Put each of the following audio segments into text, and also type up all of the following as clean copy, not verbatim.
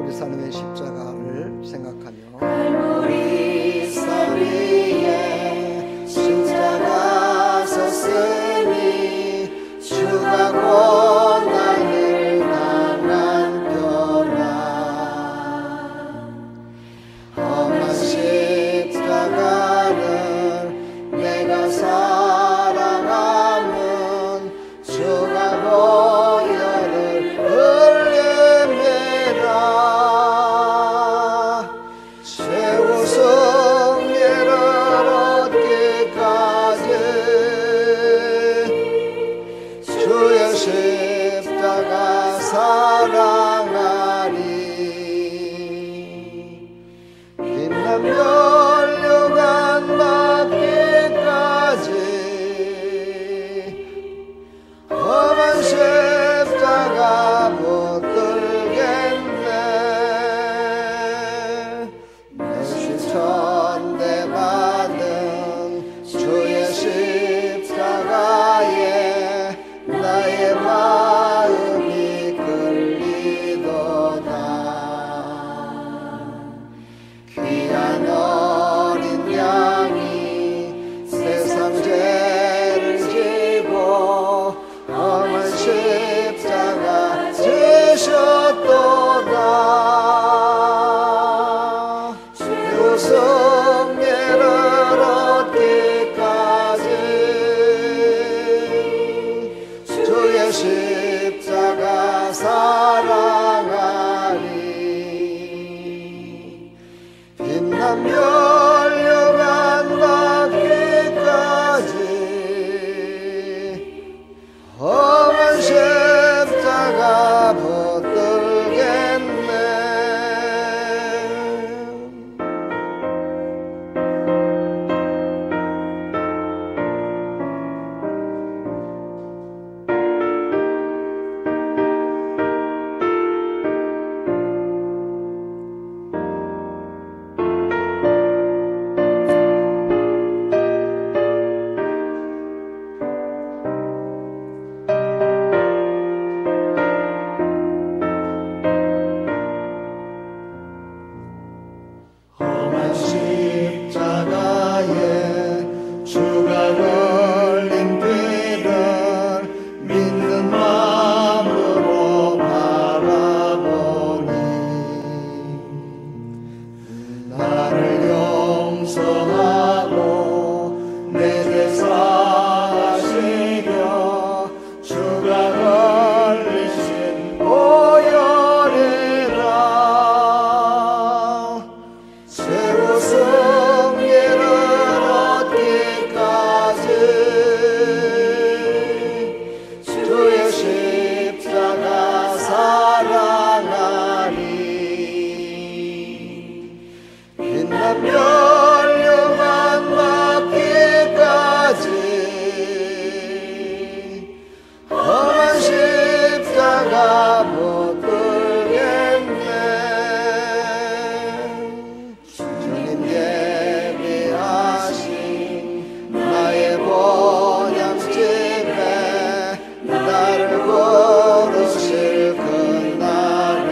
갈보리 산의 십자가를 생각하며 갈보리 산 위에 십자가 섰으니 주가 고난을 당한 표라. 험한 십자가를 내가 사랑함은 주가 보혈을 흘림이라. 최후 승리를 얻기까지 주의 십자가 사랑하리. 빛나며 멸류관 받기까지 험한 십자가 붙들겠네. 내 천대 받은 주의 십자가에 나의 마음이 끌리도다. 귀한 어린 양이 세상 죄를 지고 험한 십자가 지셨도다. 주 승리를 얻기까지 주의 십자가 사랑하리. 빛나며 멸류관 받기까지 험한 십자가 붙들겠네. 험한 십자가에 주가 흘린 피를 믿는 마음으로 바라보니 나를 용서하고 내 죄 사하시려 주가 흘리신 보혈이라. 최후 승리를 얻기까지 주의 십자가 사랑하리. 빛나 멸류관 받기까지 험한 십자가 붙들겠네. 주님 예비하신 나의 본향집에 나를 부르실 그날에는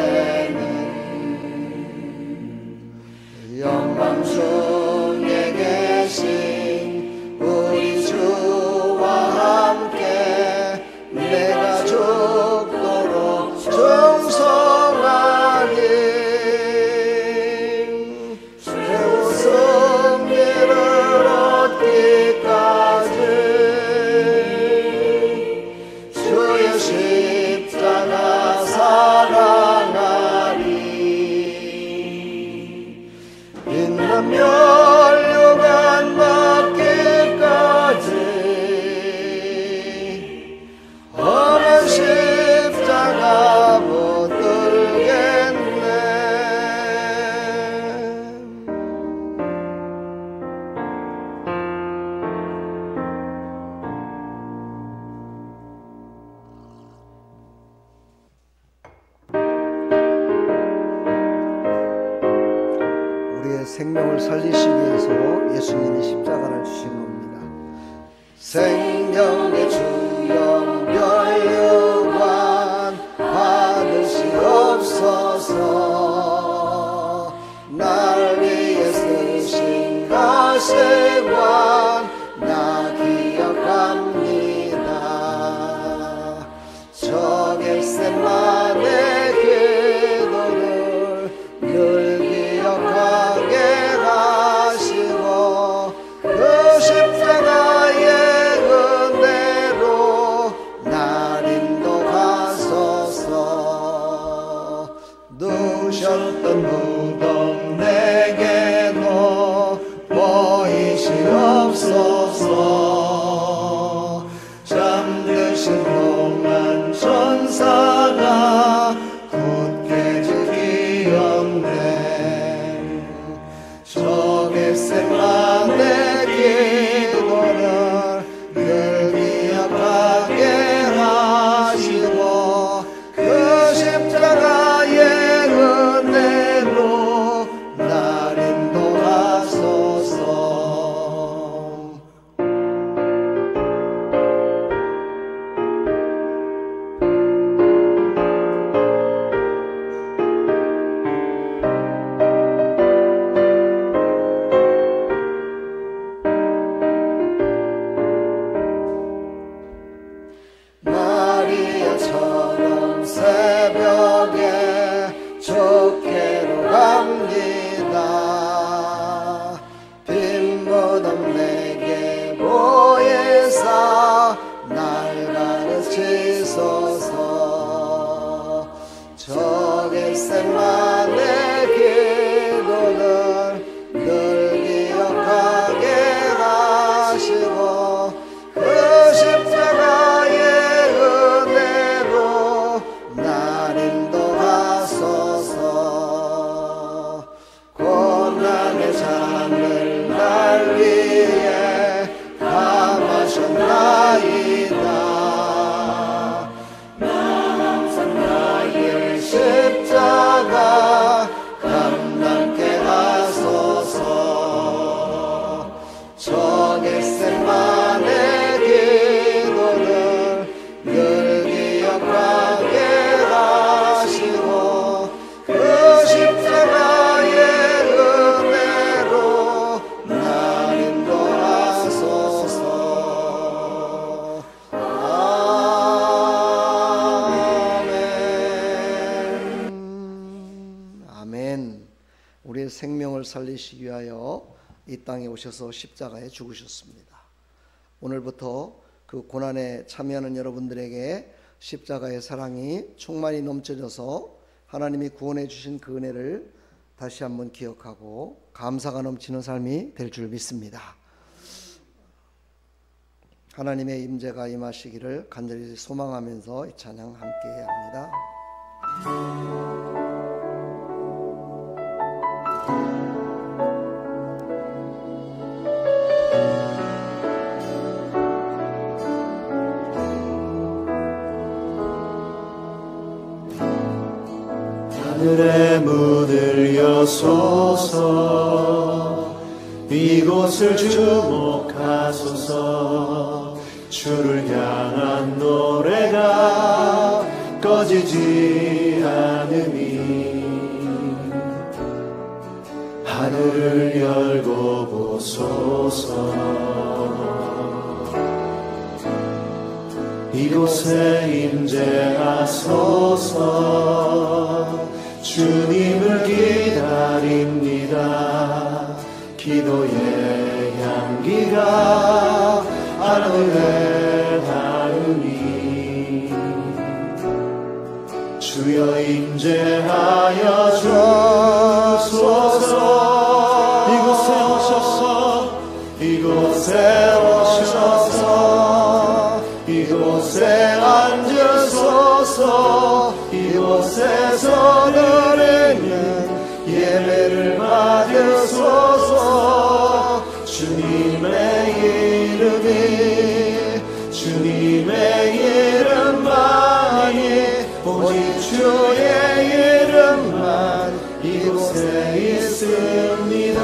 영광 중에 계신 우리 주와 함께 내가 죽도록 충성하리. 최후 승리를 얻기까지 주의 십자가 사랑하리. 빛나며 멸류관 받기까지 험한 십자가 붙들겠네. 우리의 생명을 살리시기 위해서 예수님이 십자가를 주신 겁니다. 생명의 주영 멸류관 받으시옵소서. 세관 나 기억합니다. 저 겟세마네 기도를 늘 기억하게 하시고 그 십자가의 은혜로 날 인도하소서. 누셨던 무덤 내게도 보이시옵소서. 잠드신 동안 천사가 굳게 지키었네. 저 겟세마네 기도를 늘 기억하게 하시고 그 십자가의 은혜로 날 인도하소서. 마리아처럼 새벽에 좋게로 갑니다. 빈 무덤 내게 보이사 날 가르치소서. 저 겟세마네 기도를 늘 기억하게 하시고 그 십자가의 은혜로 날 인도하소서. 고난의 잔을 날 위해 감하셨나이다. 나의 십자가 감당케 하소서. 저 겟세마네 기도를 늘 기억하게 하시고 그 십자가의 은혜로 날 인도하소서. 아멘. 아멘. 우리의 생명을 살리시기 위하여 이 땅에 오셔서 십자가에 죽으셨습니다. 오늘부터 그 고난에 참여하는 여러분들에게 십자가의 사랑이 충만히 넘쳐져서 하나님이 구원해 주신 그 은혜를 다시 한번 기억하고 감사가 넘치는 삶이 될 줄 믿습니다. 하나님의 임재가 임하시기를 간절히 소망하면서 이 찬양 함께 해야 합니다. 하늘의 문을 여소서. 이곳을 주목하소서. 주를 향한 노래가 꺼지지 않으니 하늘을 열고 보소서. 이곳에 임재하소서. 주님을 기다립니다. 기도의 향기가 하늘에 닿으니 주여 임재하여 주소서. 이곳에 오셔서 이곳에 오셔서 이곳에 앉으소서. 이곳에서 드리는 예배를 받으소서. 주님의 이름만이 오직 주의 이름만 이곳에 있습니다.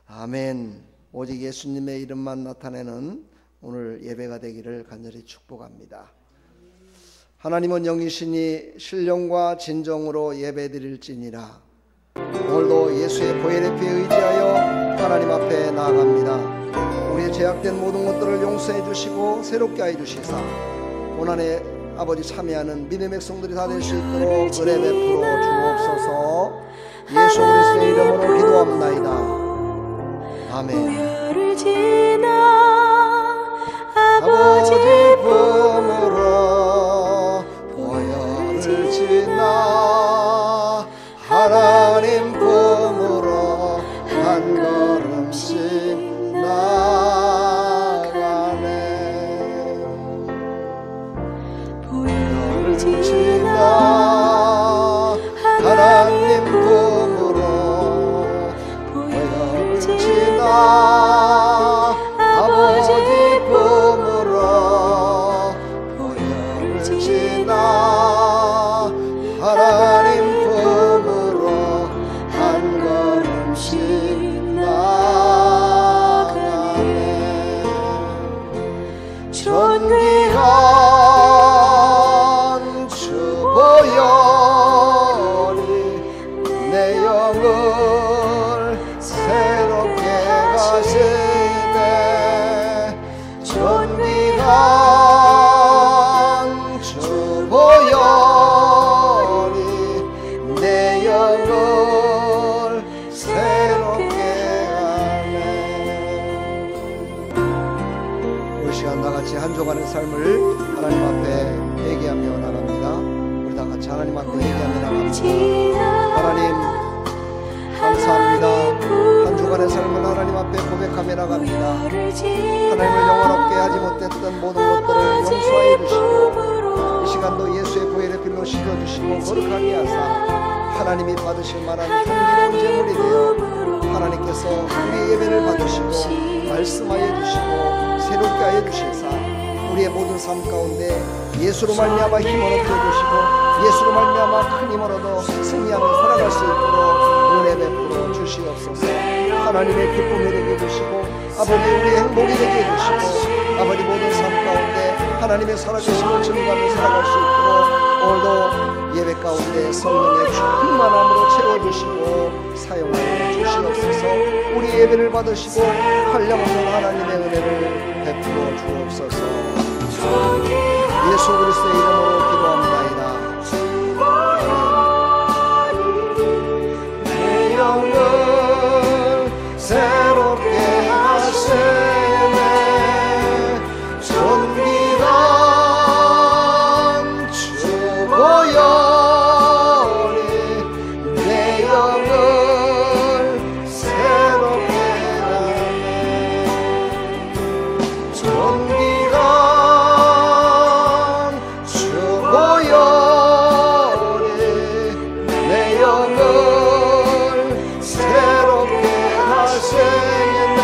아멘. 오직 예수님의 이름만 나타내는 오늘 예배가 되기를 간절히 축복합니다. 하나님은 영이시니 신령과 진정으로 예배드릴지니라. 오늘도 예수의 보혈의 피에 의지하여 하나님 앞에 나아갑니다. 우리의 제약된 모든 것들을 용서해 주시고 새롭게 하여 주시사 고난의 아버지 참여하는 믿음의 백성들이 다 될 수 있도록 은혜 베풀어 주옵소서. 예수 그리스도의 이름으로 기도합나이다. 아멘. 아버지 품으로 보혈을 지나 하나님 품으로 한 걸음씩 나가네. 보혈을 지나 하나님 품으로 보혈을 지나 아버지 품으로 보혈을 지나 하나님 품으로 한 걸음씩 나가네. 존귀한 주 보혈이 내 영을 새롭게 하시네. 존귀한 주 보혈이 내 영을 새롭게 하네. 이 시간 다같이 한 주간의 삶을 하나님 앞에 회개하며 나갑니다. 우리 다같이 하나님 앞에 회개하며 나갑니다. 하나님 감사합니다. 한 주간의 삶을 하나님 앞에 고백하며 나갑니다. 하나님을 영원롭게 하지 못했던 모든 것들을 용서해 주시고 이 시간도 예수의 보혈의 필로 씻어주시고 거룩하게 하사 하나님이 받으실 만한 향기로운 제물이 되어 하나님께서 우리의 예배를 받으시고 말씀하여 주시고 새롭게 하여 주시사 우리의 모든 삶 가운데 예수로 말미암아 힘을 얻게 해주시고 예수로 말미암아 큰 힘을 얻어 승리하며 살아갈 수 있도록 은혜 베풀어 주시옵소서. 하나님의 기쁨이 되게 해주시고 아버지 우리의 행복이 되게 해주시고 아버지 모든 삶 가운데 하나님의 살아계심을 증거하며 살아갈 수 있도록 오늘도 예배 가운데 성령의 충만함으로 채워주시고 사용하여 주시옵소서. 우리 예배를 받으시고 한량없는 하나님의 은혜를 베풀어 주옵소서. 예수 그리스도의 이름으로 기도합나이다. 내 영을 새롭게 하시네. 존귀한 주 보혈이 내 영을 새롭게 하네. 존귀한 주 보혈이 내 영을 새롭게 하시네.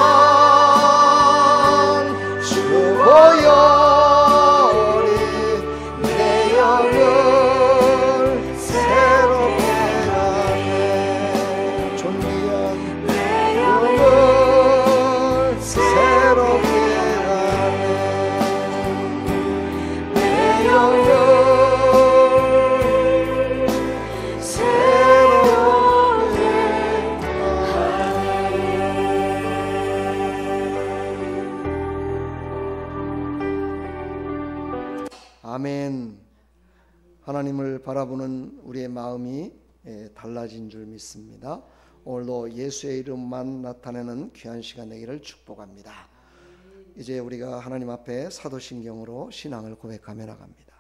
존귀한 주 보혈이 내 영을 새롭게 하네. 존귀한 내 영을 새롭게 하네. 내 영을 새롭게 아멘. 하나님을 바라보는 우리의 마음이 달라진 줄 믿습니다. 오늘도 예수의 이름만 나타내는 귀한 시간 되기를 축복합니다. 이제 우리가 하나님 앞에 사도신경으로 신앙을 고백하며 나갑니다.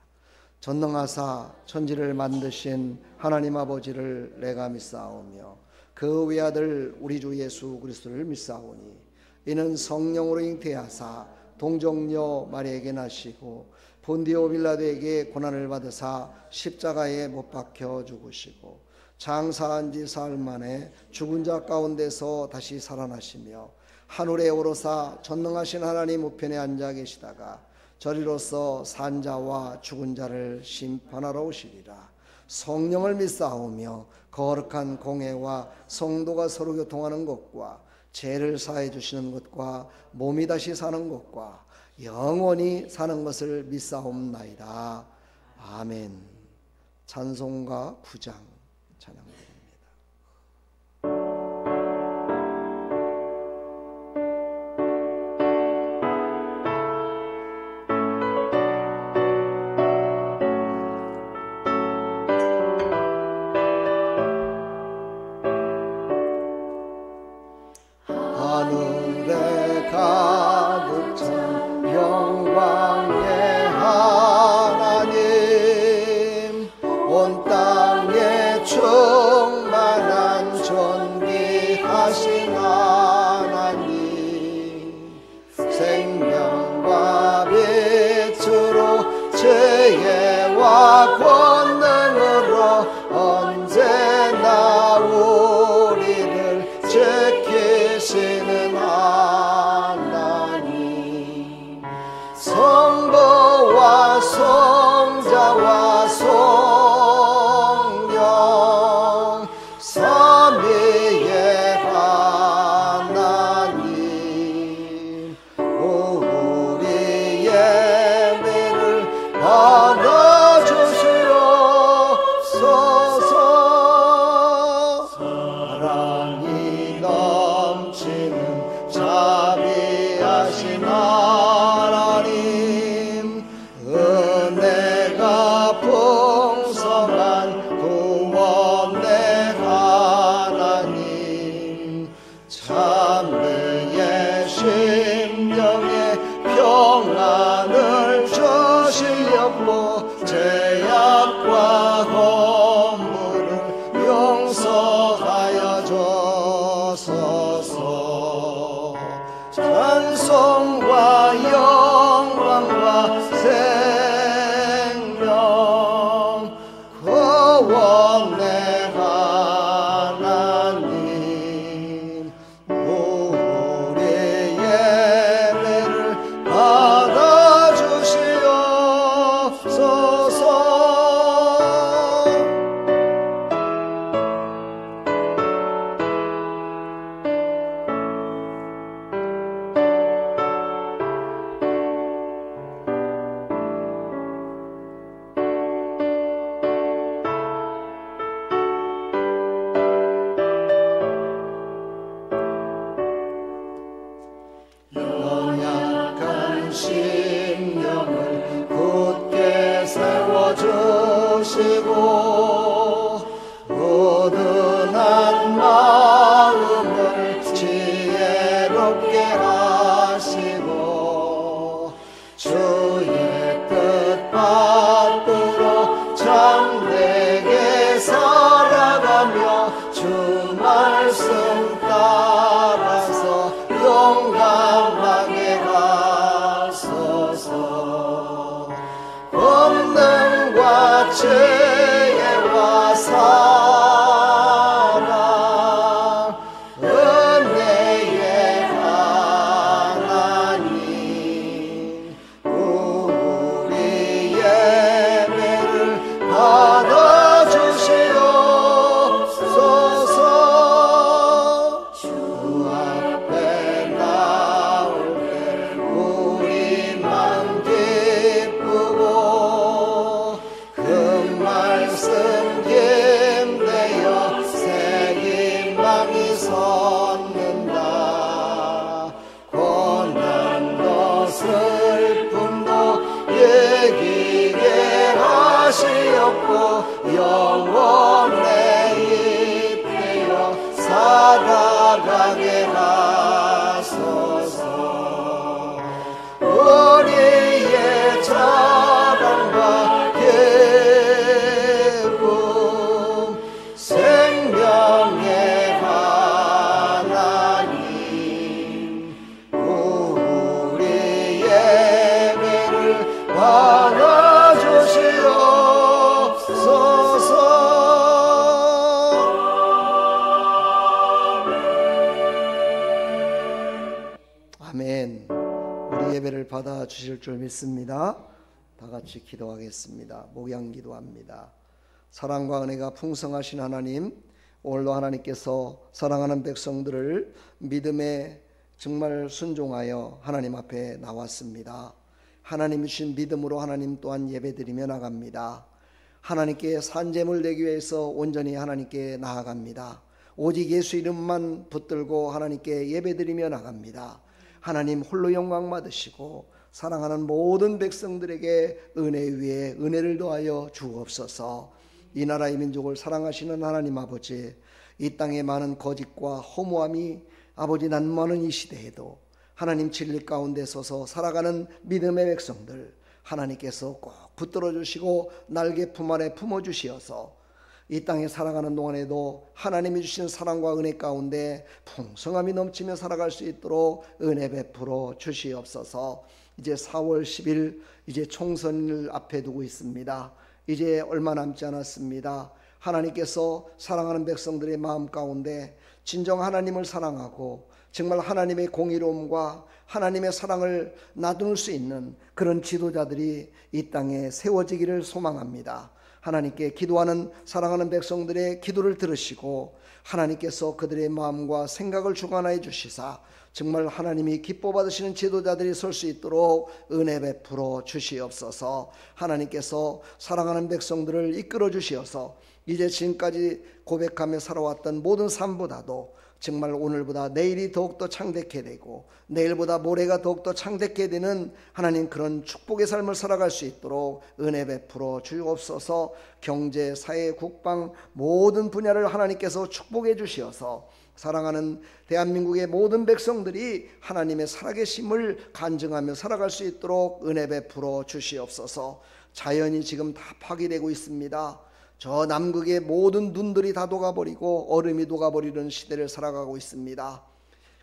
전능하사 천지를 만드신 하나님 아버지를 내가 믿사오며 그 외아들 우리 주 예수 그리스도를 믿사오니 이는 성령으로 잉태하사 동정녀 마리아에게 나시고 본디오 빌라도에게 고난을 받으사 십자가에 못 박혀 죽으시고 장사한 지 사흘 만에 죽은 자 가운데서 다시 살아나시며 하늘에 오르사 전능하신 하나님 우편에 앉아 계시다가 저리로서 산 자와 죽은 자를 심판하러 오시리라. 성령을 믿사오며 거룩한 공회와 성도가 서로 교통하는 것과 죄를 사해 주시는 것과 몸이 다시 사는 것과 영원히 사는 것을 믿사옵나이다. 아멘. 찬송가 9장 찬양드립니다. 하늘에 가득 찬 영광의 하나님, 온 땅에 충만한 존귀하신 하나님, 생명과 빛으로 지혜와 권능으로 언제나 우리를 지키시는 하나님, 성부와 성자와 성령 삼위의 하나님, 우리 예배를 받아주시옵소서. 사랑이 넘치는 자비하신 하나님, 은혜가 풍성한 구원의 하나님, 참회의 심령에 평안을 주시려고 죄악과 허물을 용서하여 주소서. 찬송과 영광과 생명 구원의 하나님, 우리 예배를 받아주시옵소서. 연약한 심령을 굳게 세워주시고, 고든한 마음을 지혜롭게 하시고, 주의 뜻 받들어 참되게 살아가며 주 말씀 따라서 용감하게 하소서. 권능과 지혜와 사랑, 은혜의 하나님, 우리 예배를 받아주시옵소서. 주 앞에 나올 때 우리만 기쁘고, 그 말씀 힘내어 새 희망이 솟는다. 고난도 슬픔도 이기게 하시옵고, 영원에 잇대어 살아가게 하소서. 우리의 자랑과 기쁨, 생명의 하나님, 우리 예배를 받아주시옵소서. 아멘. 우리 예배를 받아 주실 줄 믿습니다. 다 같이 기도하겠습니다. 목양 기도합니다. 사랑과 은혜가 풍성하신 하나님, 오늘도 하나님께서 사랑하는 백성들을 믿음에 정말 순종하여 하나님 앞에 나왔습니다. 하나님 주신 믿음으로 하나님 또한 예배드리며 나갑니다. 하나님께 산제물 내기 위해서 온전히 하나님께 나아갑니다. 오직 예수 이름만 붙들고 하나님께 예배드리며 나갑니다. 하나님 홀로 영광 받으시고 사랑하는 모든 백성들에게 은혜 위에 은혜를 더하여 주옵소서. 이 나라의 민족을 사랑하시는 하나님 아버지, 이 땅의 많은 거짓과 허무함이 아버지 난무하는 이 시대에도 하나님 진리 가운데 서서 살아가는 믿음의 백성들 하나님께서 꼭 붙들어 주시고 날개 품 안에 품어 주시어서 이 땅에 살아가는 동안에도 하나님이 주신 사랑과 은혜 가운데 풍성함이 넘치며 살아갈 수 있도록 은혜 베풀어 주시옵소서. 이제 4월 10일 이제 총선을 앞에 두고 있습니다. 이제 얼마 남지 않았습니다. 하나님께서 사랑하는 백성들의 마음 가운데 진정 하나님을 사랑하고 정말 하나님의 공의로움과 하나님의 사랑을 나눌 수 있는 그런 지도자들이 이 땅에 세워지기를 소망합니다. 하나님께 기도하는 사랑하는 백성들의 기도를 들으시고 하나님께서 그들의 마음과 생각을 주관하여 주시사 정말 하나님이 기뻐 받으시는 지도자들이 설 수 있도록 은혜 베풀어 주시옵소서. 하나님께서 사랑하는 백성들을 이끌어 주시어서 이제 지금까지 고백하며 살아왔던 모든 삶보다도 정말 오늘보다 내일이 더욱더 창대케 되고 내일보다 모레가 더욱더 창대케 되는 하나님 그런 축복의 삶을 살아갈 수 있도록 은혜 베풀어 주옵소서. 경제, 사회, 국방 모든 분야를 하나님께서 축복해 주시어서 사랑하는 대한민국의 모든 백성들이 하나님의 살아계심을 간증하며 살아갈 수 있도록 은혜 베풀어 주시옵소서. 자연이 지금 다 파괴되고 있습니다. 저 남극의 모든 눈들이 다 녹아버리고 얼음이 녹아버리는 시대를 살아가고 있습니다.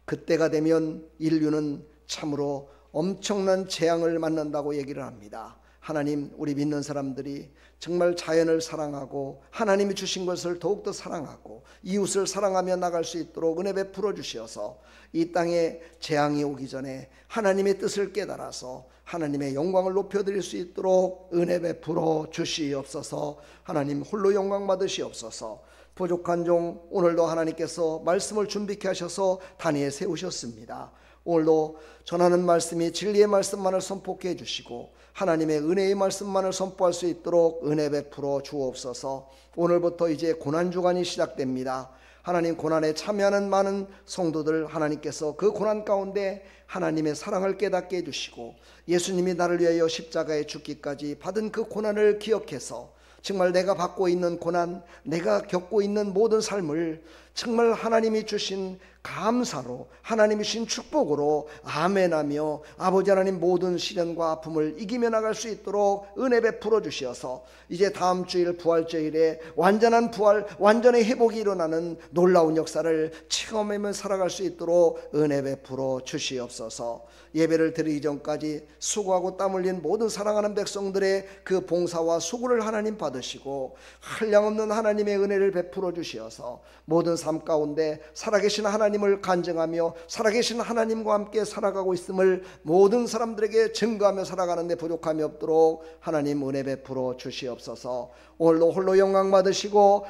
그때가 되면 인류는 참으로 엄청난 재앙을 맞는다고 얘기를 합니다. 하나님, 우리 믿는 사람들이 정말 자연을 사랑하고 하나님이 주신 것을 더욱더 사랑하고 이웃을 사랑하며 나갈 수 있도록 은혜 베풀어 주시어서 이 땅에 재앙이 오기 전에 하나님의 뜻을 깨달아서 하나님의 영광을 높여드릴 수 있도록 은혜 베풀어 주시옵소서. 하나님 홀로 영광 받으시옵소서. 부족한 종 오늘도 하나님께서 말씀을 준비케 하셔서 단위에 세우셨습니다. 오늘도 전하는 말씀이 진리의 말씀만을 선포케 해주시고 하나님의 은혜의 말씀만을 선포할 수 있도록 은혜 베풀어 주옵소서. 오늘부터 이제 고난주간이 시작됩니다. 하나님 고난에 참여하는 많은 성도들 하나님께서 그 고난 가운데 하나님의 사랑을 깨닫게 해주시고 예수님이 나를 위하여 십자가에 죽기까지 받은 그 고난을 기억해서 정말 내가 받고 있는 고난, 내가 겪고 있는 모든 삶을 정말 하나님이 주신 감사로 하나님이 주신 축복으로 아멘하며 아버지 하나님 모든 시련과 아픔을 이기며 나갈 수 있도록 은혜 베풀어 주시어서 이제 다음 주일 부활주일에 완전한 부활, 완전의 회복이 일어나는 놀라운 역사를 체험하며 살아갈 수 있도록 은혜 베풀어 주시옵소서. 예배를 드리기 전까지 수고하고 땀 흘린 모든 사랑하는 백성들의 그 봉사와 수고를 하나님 받으시고 한량없는 하나님의 은혜를 베풀어 주시어서 모든 삶 가운데 살아계신 하나님을 간증하며 살아계신 하나님과 함께 살아가고 있음을 모든 사람들에게 증거하며 살아가는 데 부족함이 없도록 하나님 은혜 베풀어 주시옵소서. 오늘도 홀로 영광 받으시고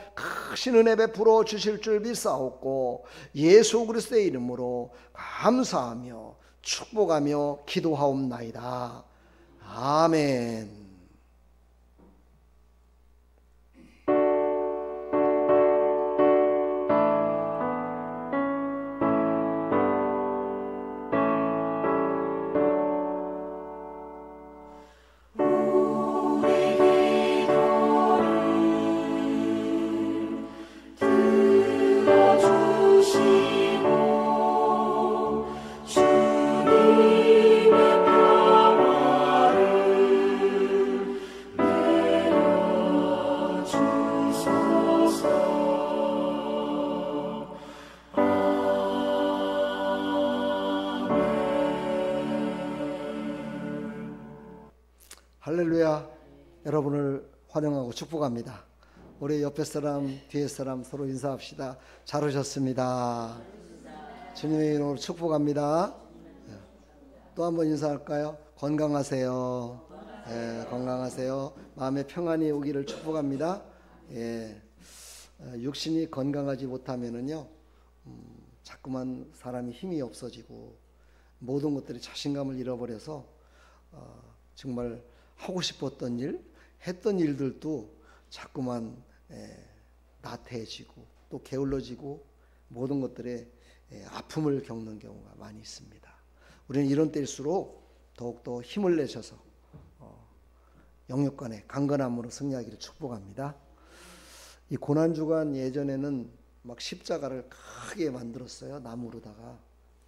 크신 은혜 베풀어 주실 줄 믿사옵고 예수 그리스도의 이름으로 감사하며 축복하며 기도하옵나이다. 아멘. 할렐루야. 여러분을 환영하고 축복합니다. 우리 옆에 사람 뒤에 사람 서로 인사합시다. 잘 오셨습니다. 주님의 이름으로 축복합니다. 또 한번 인사할까요? 건강하세요. 건강하세요. 마음의 평안이 오기를 축복합니다. 육신이 건강하지 못하면은요 자꾸만 사람이 힘이 없어지고 모든 것들이 자신감을 잃어버려서 정말 하고 싶었던 일, 했던 일들도 자꾸만 나태해지고 또 게을러지고 모든 것들에 아픔을 겪는 경우가 많이 있습니다. 우리는 이런 때일수록 더욱더 힘을 내셔서 영육간의 강건함으로 승리하기를 축복합니다. 이 고난주간 예전에는 막 십자가를 크게 만들었어요. 나무로다가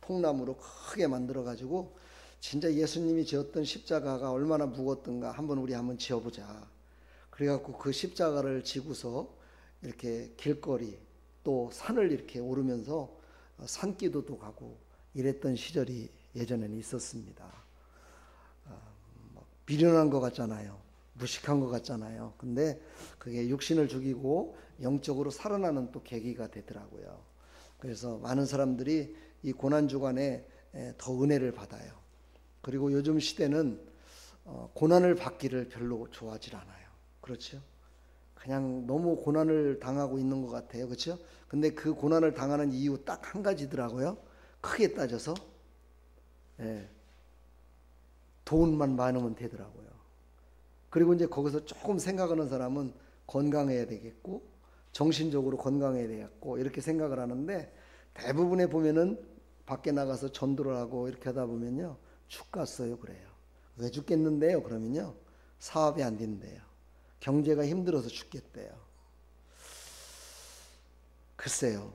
통나무로 크게 만들어 가지고 진짜 예수님이 지었던 십자가가 얼마나 무거웠던가 우리 한번 지어보자. 그래갖고 그 십자가를 지고서 이렇게 길거리 또 산을 이렇게 오르면서 산기도도 가고 이랬던 시절이 예전에는 있었습니다. 미련한 것 같잖아요. 무식한 것 같잖아요. 근데 그게 육신을 죽이고 영적으로 살아나는 또 계기가 되더라고요. 그래서 많은 사람들이 이 고난주간에 더 은혜를 받아요. 그리고 요즘 시대는 고난을 받기를 별로 좋아하질 않아요. 그렇죠? 그냥 너무 고난을 당하고 있는 것 같아요. 그렇죠? 근데 그 고난을 당하는 이유 딱 한 가지더라고요. 크게 따져서 돈만 많으면 되더라고요. 그리고 이제 거기서 조금 생각하는 사람은 건강해야 되겠고 정신적으로 건강해야 되겠고 이렇게 생각을 하는데 대부분에 보면은 밖에 나가서 전도를 하고 이렇게 하다 보면요 죽 갔어요. 그래요. 왜 죽겠는데요? 그러면요 사업이 안 된대요. 경제가 힘들어서 죽겠대요. 글쎄요.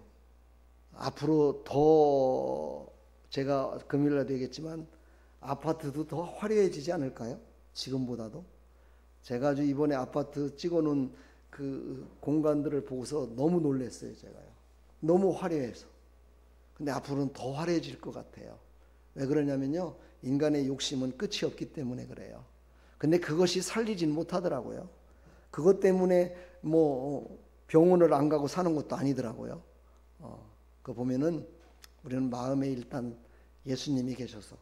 앞으로 더 제가 금요일날 되겠지만 아파트도 더 화려해지지 않을까요? 지금보다도. 제가 아주 이번에 아파트 찍어놓은 그 공간들을 보고서 너무 놀랐어요. 제가요. 너무 화려해서. 근데 앞으로는 더 화려해질 것 같아요. 왜 그러냐면요. 인간의 욕심은 끝이 없기 때문에 그래요. 근데 그것이 살리진 못하더라고요. 그것 때문에 뭐 병원을 안 가고 사는 것도 아니더라고요. 그거 보면은 우리는 마음에 일단 예수님이 계셔서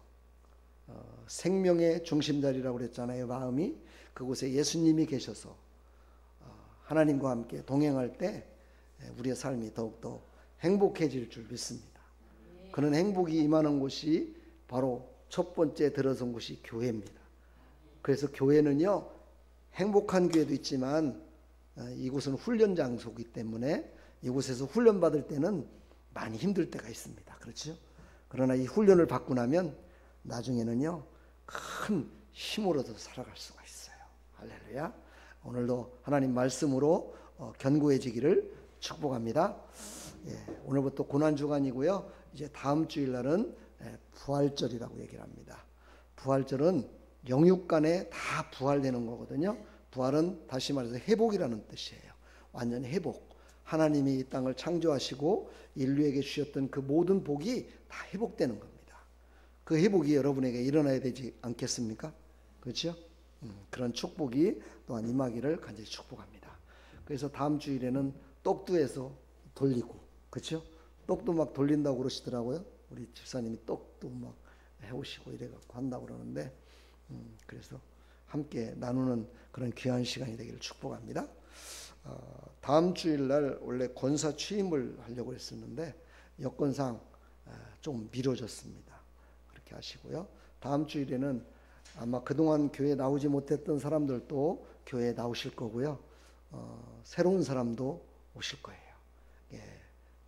생명의 중심자리라고 그랬잖아요. 마음이 그곳에 예수님이 계셔서 하나님과 함께 동행할 때 우리의 삶이 더욱더 행복해질 줄 믿습니다. 그런 행복이 임하는 곳이 바로 첫 번째 들어선 곳이 교회입니다. 그래서 교회는요 행복한 교회도 있지만 이곳은 훈련 장소이기 때문에 이곳에서 훈련 받을 때는 많이 힘들 때가 있습니다. 그렇죠? 그러나 이 훈련을 받고 나면 나중에는요 큰 힘으로도 살아갈 수가 있어요. 할렐루야. 오늘도 하나님 말씀으로 견고해지기를 축복합니다. 오늘부터 고난주간이고요. 이제 다음 주일날은 부활절이라고 얘기를 합니다. 부활절은 영육간에 다 부활되는 거거든요. 부활은 다시 말해서 회복이라는 뜻이에요. 완전 회복. 하나님이 이 땅을 창조하시고 인류에게 주셨던 그 모든 복이 다 회복되는 겁니다. 그 회복이 여러분에게 일어나야 되지 않겠습니까? 그렇죠? 그런 축복이 또한 임하기를 간절히 축복합니다. 그래서 다음 주일에는 떡두에서 돌리고, 그렇죠? 떡도 막 돌린다고 그러시더라고요. 우리 집사님이 떡도 막 해오시고 이래갖고 한다고 그러는데, 그래서 함께 나누는 그런 귀한 시간이 되기를 축복합니다. 다음 주일날 원래 권사 취임을 하려고 했었는데 여건상 좀 미뤄졌습니다. 그렇게 하시고요. 다음 주일에는 아마 그동안 교회에 나오지 못했던 사람들도 교회에 나오실 거고요. 새로운 사람도 오실 거예요.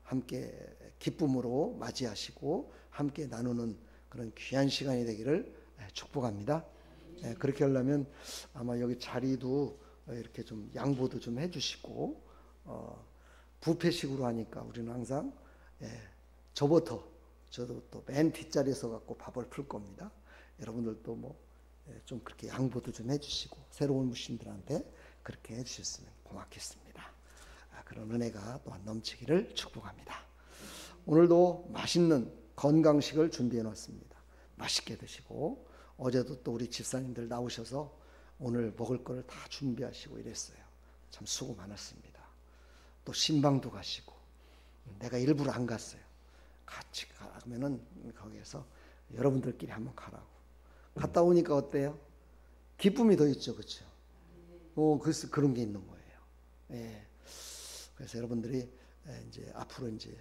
함께 기쁨으로 맞이하시고 함께 나누는 그런 귀한 시간이 되기를 축복합니다. 그렇게 하려면 아마 여기 자리도 이렇게 좀 양보도 좀 해주시고 부패식으로 하니까 우리는 항상 저도 또 맨 뒷자리에 서갖고 밥을 풀 겁니다. 여러분들도 뭐 좀 그렇게 양보도 좀 해주시고 새로운 무신들한테 그렇게 해주셨으면 고맙겠습니다. 그런 은혜가 또한 넘치기를 축복합니다. 오늘도 맛있는 건강식을 준비해 놨습니다. 맛있게 드시고 어제도 또 우리 집사님들 나오셔서 오늘 먹을 거를 다 준비하시고 이랬어요. 참 수고 많았습니다. 또 신방도 가시고 내가 일부러 안 갔어요. 같이 가면은 거기에서 여러분들끼리 한번 가라고. 갔다 오니까 어때요? 기쁨이 더 있죠, 그렇죠? 그래서 그런 게 있는 거예요. 그래서 여러분들이 이제 앞으로 이제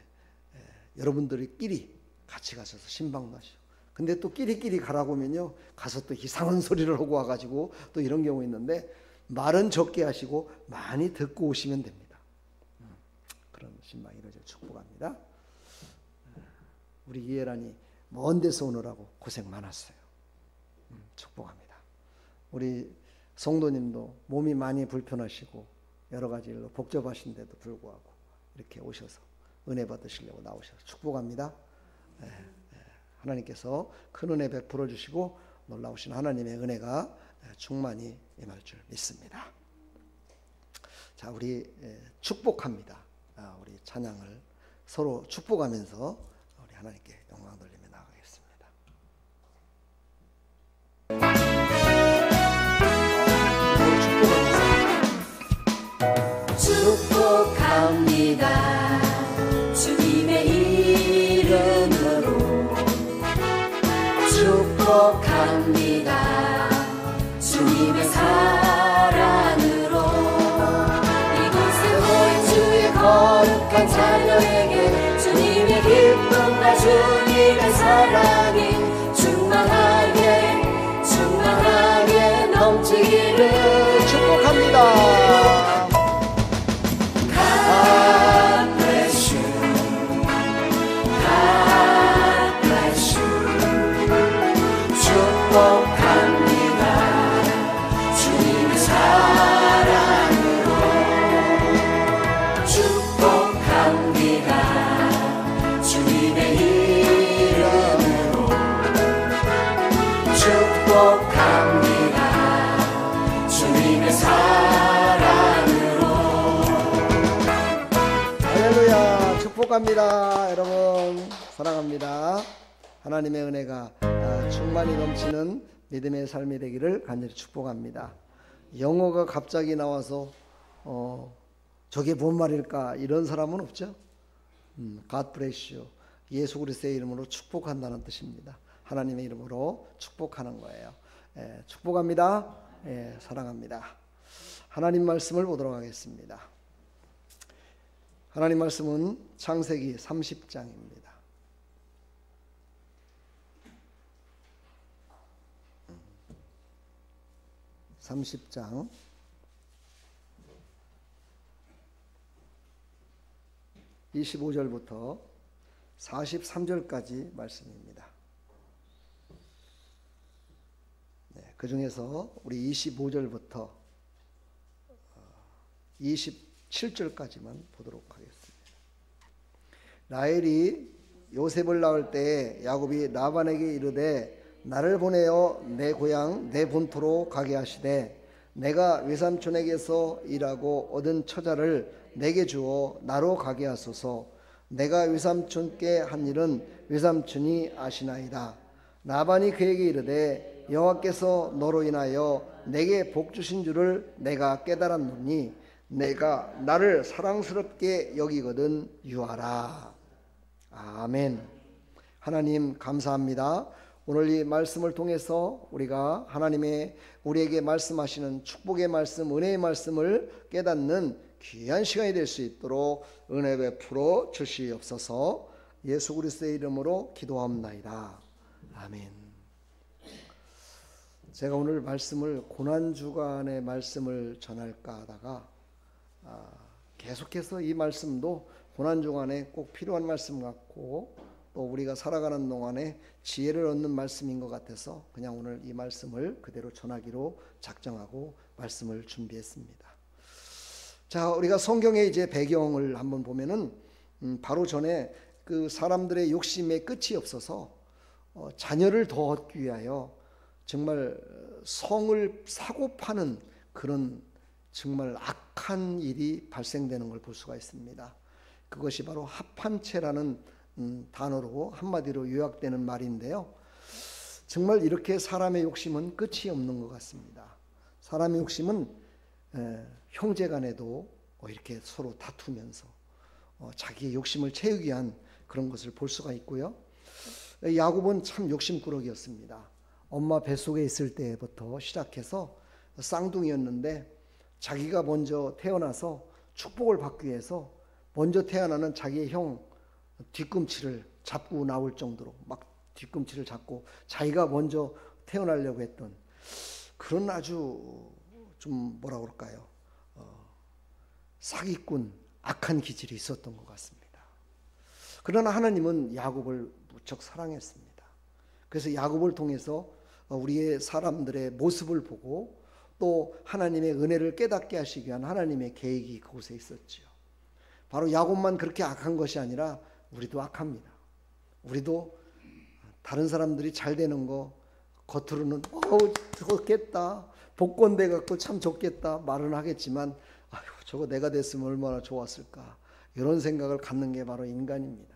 여러분들끼리 같이 가셔서 신방도 하시고. 근데 또 끼리끼리 가라고 하면요, 가서 또 이상한 소리를 하고 와가지고 또 이런 경우 있는데 말은 적게 하시고 많이 듣고 오시면 됩니다. 그런 신방이 이루어질 축복합니다. 우리 이혜란이 먼 데서 오느라고 고생 많았어요. 축복합니다. 우리 성도님도 몸이 많이 불편하시고 여러 가지 일로 복잡하신데도 불구하고 이렇게 오셔서 은혜 받으시려고 나오셔서 축복합니다. 하나님께서 큰 은혜 베풀어 주시고 놀라우신 하나님의 은혜가 충만히 임할 줄 믿습니다. 자, 우리 축복합니다. 우리 찬양을 서로 축복하면서 우리 하나님께 영광 돌리며 나아가겠습니다. 축복합니다. 주님의 이름으로 축복합니다. 주님의 사랑으로 이곳에 모인 주의 거룩한 자녀에게 주님의 기쁨과 주님의 사랑이 충만하게 넘치기를 축복합니다. 축복합니다. 여러분 사랑합니다. 하나님의 은혜가 충만히 넘치는 믿음의 삶이 되기를 간절히 축복합니다. 영어가 갑자기 나와서 저게 뭔 말일까 이런 사람은 없죠. God bless you. 예수 그리스도의 이름으로 축복한다는 뜻입니다. 하나님의 이름으로 축복하는 거예요. 축복합니다. 사랑합니다. 하나님 말씀을 보도록 하겠습니다. 하나님 말씀은 창세기 30장입니다. (30장) 25절부터 43절까지 말씀입니다. 그 중에서 우리 25절부터 27절까지만 보도록 하겠습니다. 라헬이 요셉을 낳을 때에 야곱이 라반에게 이르되 나를 보내어 내 고향 내 본토로 가게 하시되 내가 외삼촌에게서 일하고 얻은 처자를 내게 주어 나로 가게 하소서. 내가 외삼촌께 한 일은 외삼촌이 아시나이다. 라반이 그에게 이르되 여호와께서 너로 인하여 내게 복 주신 줄을 내가 깨달았노니 내가 나를 사랑스럽게 여기거든 유하라. 아멘. 하나님 감사합니다. 오늘 이 말씀을 통해서 우리가 하나님의 우리에게 말씀하시는 축복의 말씀, 은혜의 말씀을 깨닫는 귀한 시간이 될 수 있도록 은혜 베풀어 주시옵소서. 예수 그리스도의 이름으로 기도합나이다. 아멘. 제가 오늘 말씀을 고난주간의 말씀을 전할까 하다가 계속해서 이 말씀도 고난주간에 꼭 필요한 말씀 같고 또 우리가 살아가는 동안에 지혜를 얻는 말씀인 것 같아서 그냥 오늘 이 말씀을 그대로 전하기로 작정하고 말씀을 준비했습니다. 자, 우리가 성경의 이제 배경을 한번 보면은 바로 전에 그 사람들의 욕심에 끝이 없어서 자녀를 더 얻기 위하여 정말 성을 사고 파는 그런 정말 악한 일이 발생되는 걸 볼 수가 있습니다. 그것이 바로 합한채라는 단어로 한마디로 요약되는 말인데요. 정말 이렇게 사람의 욕심은 끝이 없는 것 같습니다. 사람의 욕심은 형제 간에도 이렇게 서로 다투면서 자기의 욕심을 채우기 위한 그런 것을 볼 수가 있고요. 야곱은 참 욕심꾸러기였습니다. 엄마 뱃속에 있을 때부터 시작해서 쌍둥이였는데 자기가 먼저 태어나서 축복을 받기 위해서 먼저 태어나는 자기의 형 뒤꿈치를 잡고 나올 정도로 막 뒤꿈치를 잡고 자기가 먼저 태어나려고 했던 그런 아주 좀 뭐라 그럴까요? 사기꾼, 악한 기질이 있었던 것 같습니다. 그러나 하나님은 야곱을 무척 사랑했습니다. 그래서 야곱을 통해서 우리의 사람들의 모습을 보고 또 하나님의 은혜를 깨닫게 하시기 위한 하나님의 계획이 그곳에 있었지요. 바로 야곱만 그렇게 악한 것이 아니라 우리도 악합니다. 우리도 다른 사람들이 잘 되는 거 겉으로는 좋겠다, 복권돼 갖고 참 좋겠다 말은 하겠지만 아유, 저거 내가 됐으면 얼마나 좋았을까, 이런 생각을 갖는 게 바로 인간입니다.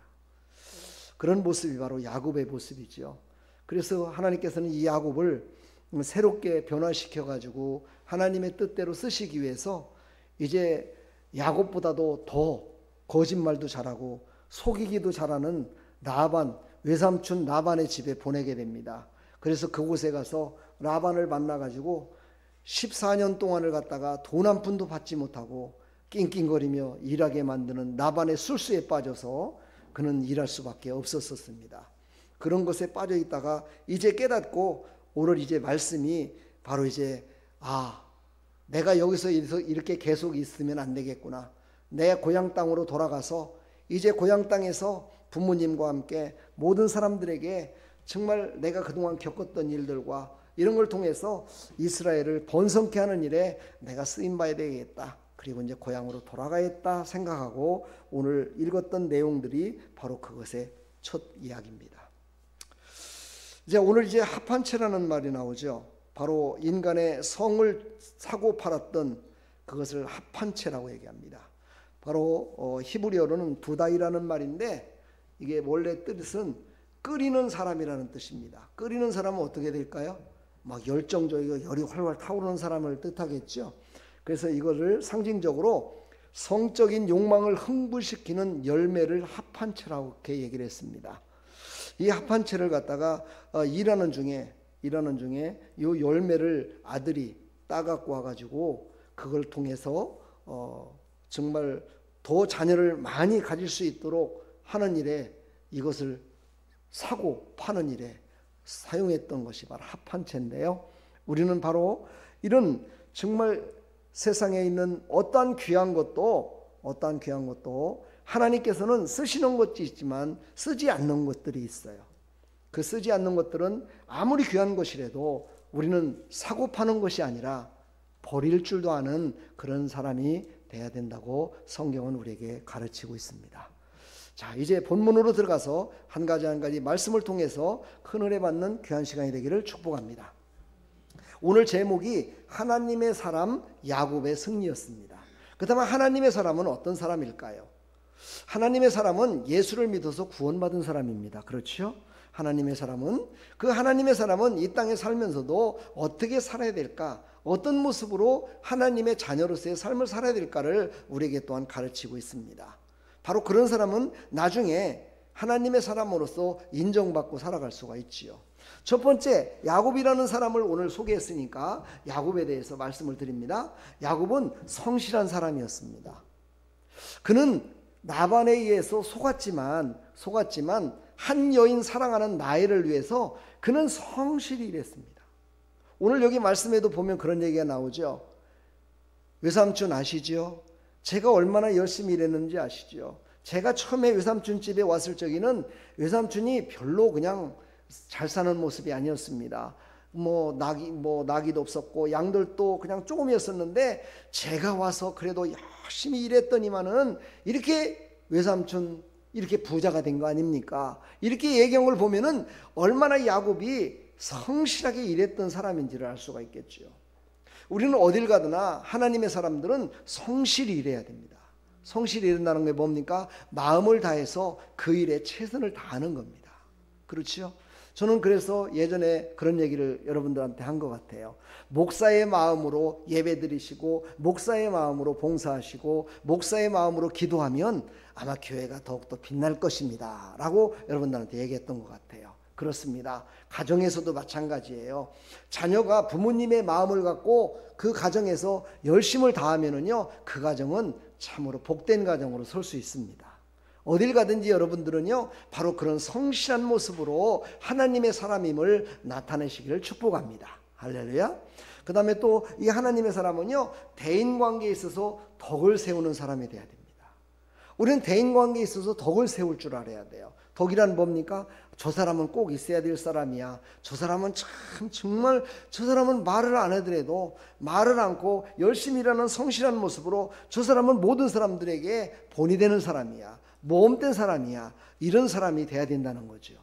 그런 모습이 바로 야곱의 모습이죠. 그래서 하나님께서는 이 야곱을 새롭게 변화시켜 가지고 하나님의 뜻대로 쓰시기 위해서 이제 야곱보다도 더 거짓말도 잘하고 속이기도 잘하는 라반, 외삼촌 라반의 집에 보내게 됩니다. 그래서 그곳에 가서 라반을 만나 가지고 14년 동안을 갖다가 돈 한 푼도 받지 못하고 낑낑거리며 일하게 만드는 라반의 술수에 빠져서 그는 일할 수밖에 없었습니다. 그런 것에 빠져 있다가 이제 깨닫고 오늘 이제 말씀이 바로 이제 내가 여기서 이렇게 계속 있으면 안 되겠구나. 내 고향 땅으로 돌아가서 이제 고향 땅에서 부모님과 함께 모든 사람들에게 정말 내가 그동안 겪었던 일들과 이런 걸 통해서 이스라엘을 번성케 하는 일에 내가 쓰임 봐야 되겠다. 그리고 이제 고향으로 돌아가겠다 생각하고 오늘 읽었던 내용들이 바로 그것의 첫 이야기입니다. 이제 오늘 이제 합한채라는 말이 나오죠. 바로 인간의 성을 사고 팔았던 그것을 합한채라고 얘기합니다. 바로 히브리어로는 두다이라는 말인데 이게 원래 뜻은 끓이는 사람이라는 뜻입니다. 끓이는 사람은 어떻게 될까요? 막 열정적이고 열이 활활 타오르는 사람을 뜻하겠죠. 그래서 이거를 상징적으로 성적인 욕망을 흥분시키는 열매를 합한채라고 이렇게 얘기를 했습니다. 이 합한채를 갖다가 일하는 중에 이 열매를 아들이 따갖고 와가지고 그걸 통해서 정말 더 자녀를 많이 가질 수 있도록 하는 일에 이것을 사고 파는 일에 사용했던 것이 바로 합한채인데요. 우리는 바로 이런 정말 세상에 있는 어떠한 귀한 것도 하나님께서는 쓰시는 것도 있지만 쓰지 않는 것들이 있어요. 그 쓰지 않는 것들은 아무리 귀한 것이라도 우리는 사고 파는 것이 아니라 버릴 줄도 아는 그런 사람이 돼야 된다고 성경은 우리에게 가르치고 있습니다. 자, 이제 본문으로 들어가서 한 가지 말씀을 통해서 큰 은혜 받는 귀한 시간이 되기를 축복합니다. 오늘 제목이 하나님의 사람 야곱의 승리였습니다. 그렇다면 하나님의 사람은 어떤 사람일까요? 하나님의 사람은 예수를 믿어서 구원받은 사람입니다. 그렇죠? 하나님의 사람은 이 땅에 살면서도 어떻게 살아야 될까? 어떤 모습으로 하나님의 자녀로서의 삶을 살아야 될까를 우리에게 또한 가르치고 있습니다. 바로 그런 사람은 나중에 하나님의 사람으로서 인정받고 살아갈 수가 있지요. 첫 번째, 야곱이라는 사람을 오늘 소개했으니까 야곱에 대해서 말씀을 드립니다. 야곱은 성실한 사람이었습니다. 그는 라반에 의해서 속았지만 한 여인 사랑하는 라헬을 위해서 그는 성실히 일했습니다. 오늘 여기 말씀에도 보면 그런 얘기가 나오죠. 외삼촌 아시죠? 제가 얼마나 열심히 일했는지 아시죠? 제가 처음에 외삼촌 집에 왔을 적에는 외삼촌이 별로 그냥 잘 사는 모습이 아니었습니다. 나기도 없었고 양들도 그냥 조금이었었는데 제가 와서 그래도 열심히 일했더니만은 이렇게 외삼촌 이렇게 부자가 된 거 아닙니까? 이렇게 얘기한 걸 보면은 얼마나 야곱이 성실하게 일했던 사람인지를 알 수가 있겠죠. 우리는 어딜 가드나 하나님의 사람들은 성실히 일해야 됩니다. 성실히 일한다는 게 뭡니까? 마음을 다해서 그 일에 최선을 다하는 겁니다. 그렇죠? 저는 그래서 예전에 그런 얘기를 여러분들한테 한 것 같아요. 목사의 마음으로 예배드리시고 목사의 마음으로 봉사하시고 목사의 마음으로 기도하면 아마 교회가 더욱더 빛날 것입니다 라고 여러분들한테 얘기했던 것 같아요. 그렇습니다. 가정에서도 마찬가지예요. 자녀가 부모님의 마음을 갖고 그 가정에서 열심을 다하면은요, 그 가정은 참으로 복된 가정으로 설 수 있습니다. 어딜 가든지 여러분들은요, 바로 그런 성실한 모습으로 하나님의 사람임을 나타내시기를 축복합니다. 할렐루야. 그 다음에 또 이 하나님의 사람은요, 대인관계에 있어서 덕을 세우는 사람이 돼야 됩니다. 우리는 대인관계에 있어서 덕을 세울 줄 알아야 돼요. 덕이란 뭡니까? 저 사람은 꼭 있어야 될 사람이야. 저 사람은 참 정말 저 사람은 말을 안 하더라도 말을 않고 열심히 일하는 성실한 모습으로 저 사람은 모든 사람들에게 본이 되는 사람이야. 모험된 사람이야. 이런 사람이 돼야 된다는 거죠.